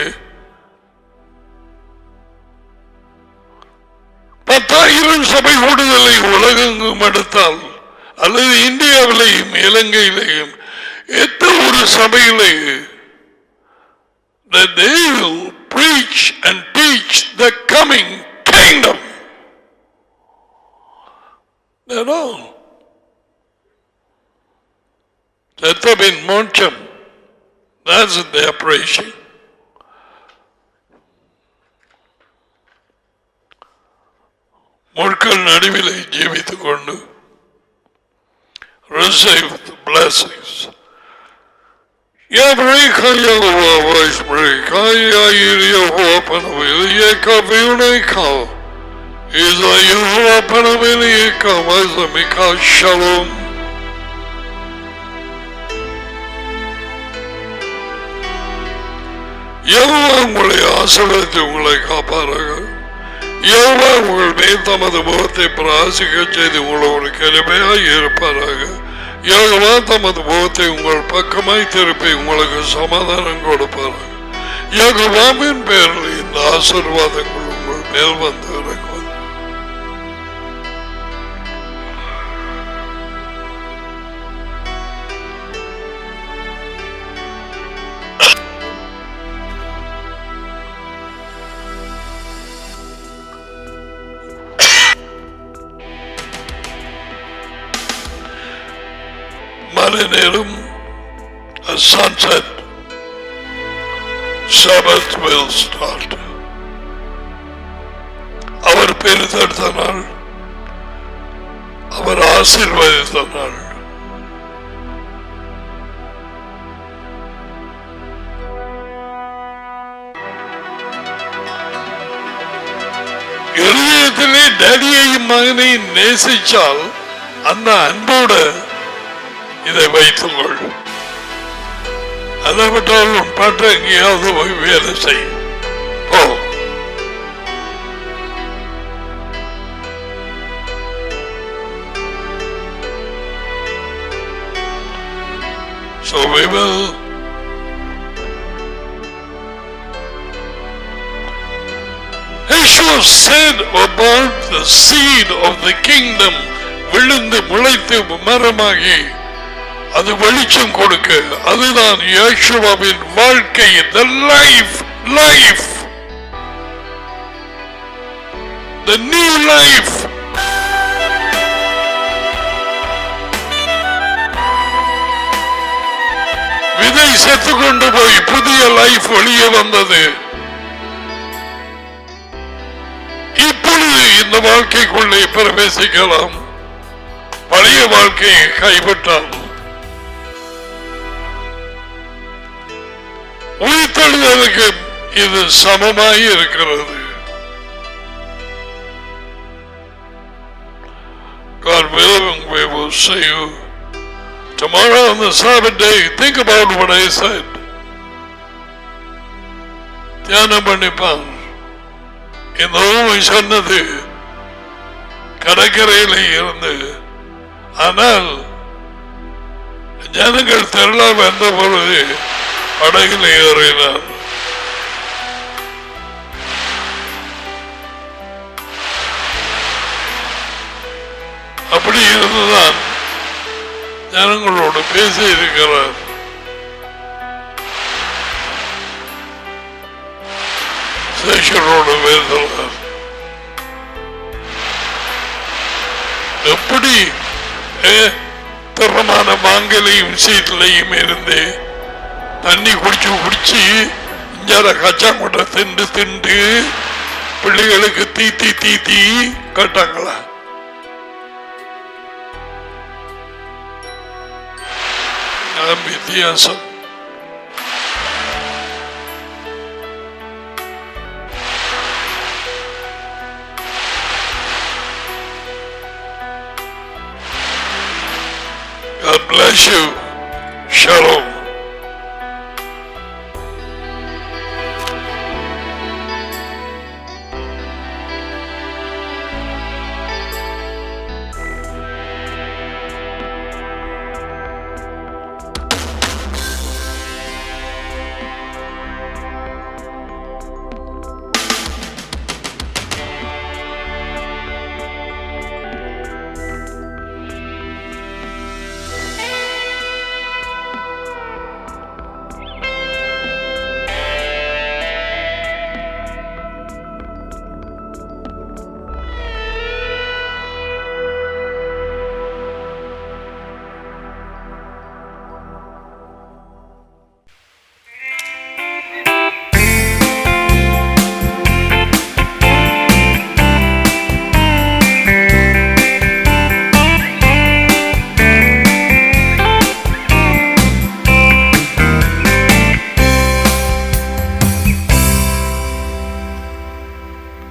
10,000 சபை கூடுதலை உலகெங்கும் எடுத்தால் அல்லது இந்தியாவிலேயும் இலங்கையிலேயும் எந்த ஒரு சபையிலே they will preach and teach the coming kingdom. No. That's mocham. That's what they are preaching. முற்கள் நடுவிலே ஜீவித்துக் கொண்டு receive the blessings. Yabrika Yahova voice break. Yahova Panavilieka Viuneka. Isa Yahova Panavilieka Mazamika Shalom. Jehovah உங்களை ஆசீர்வதித்து உங்களை காப்பாராக. யெகோவா உங்கள் மேல் தமது முகத்தை பிரகாசிக்க செய்து உங்களோடு கிருபையாய் இருப்பாராக. யெகோவா தமது முகத்தை உங்கள் பக்கமாய் திருப்பி உங்களுக்கு சமாதானம் கொடுப்பாராக. யெகோவாவின் பெயரில் இந்த ஆசீர்வாதங்கள் உங்கள் மேல் வந்து இறங்குவது. நேரம் sunset, Sabbath will start. அவர் பெரிதெடுத்த நாள், அவர் ஆசீர்வதித்த நாள். இருதயத்திலே டேடியையும் மகனையும் நேசிச்சால் அந்த அன்போடு இதை வைத்துக்கொள். அதைவிட்டால் உன் பாட்டு எங்கேயாவது போய் வேலை செய். So we will Yeshua said about the seed of the kingdom, விழுந்து முளைத்து மரமாகி அது வெளிச்சம் கொடுக்க, அதுதான் யேசுவின் வாழ்க்கை. the life the new life. விதை செத்து கொண்டு போய் புதிய லைஃப் வெளியே வந்தது. இப்பொழுது இந்த வாழ்க்கைக்குள்ளே பிரவேசிக்கலாம். பழைய வாழ்க்கையை கைவிட்டால் உயிர்த்தெழுதலுக்கு இது சமமாய் இருக்கிறது. God willing, we will see you tomorrow on the Sabbath day. Think about what I said. தியானம் பண்ணிப்பான். இந்த ஊமை சொன்னது கடற்கரையிலே இருந்து, ஆனால் ஜனங்கள் திரளா வந்த பொழுது படகில் ஏறினார். அப்படி இருந்துதான் ஜனங்களோடு பேசி இருக்கிறார். சேஷரோடு பேசுகிறார். எப்படி திறமான மாங்கலையும் சீட்டிலையும் இருந்து தண்ணி குடிச்சு இஞ்சார கச்சாங்கொட்டை திண்டு பிள்ளைகளுக்கு தீ தீ தீ தீ கட்டாங்களா? வித்தியாசம். God bless you. Shalom.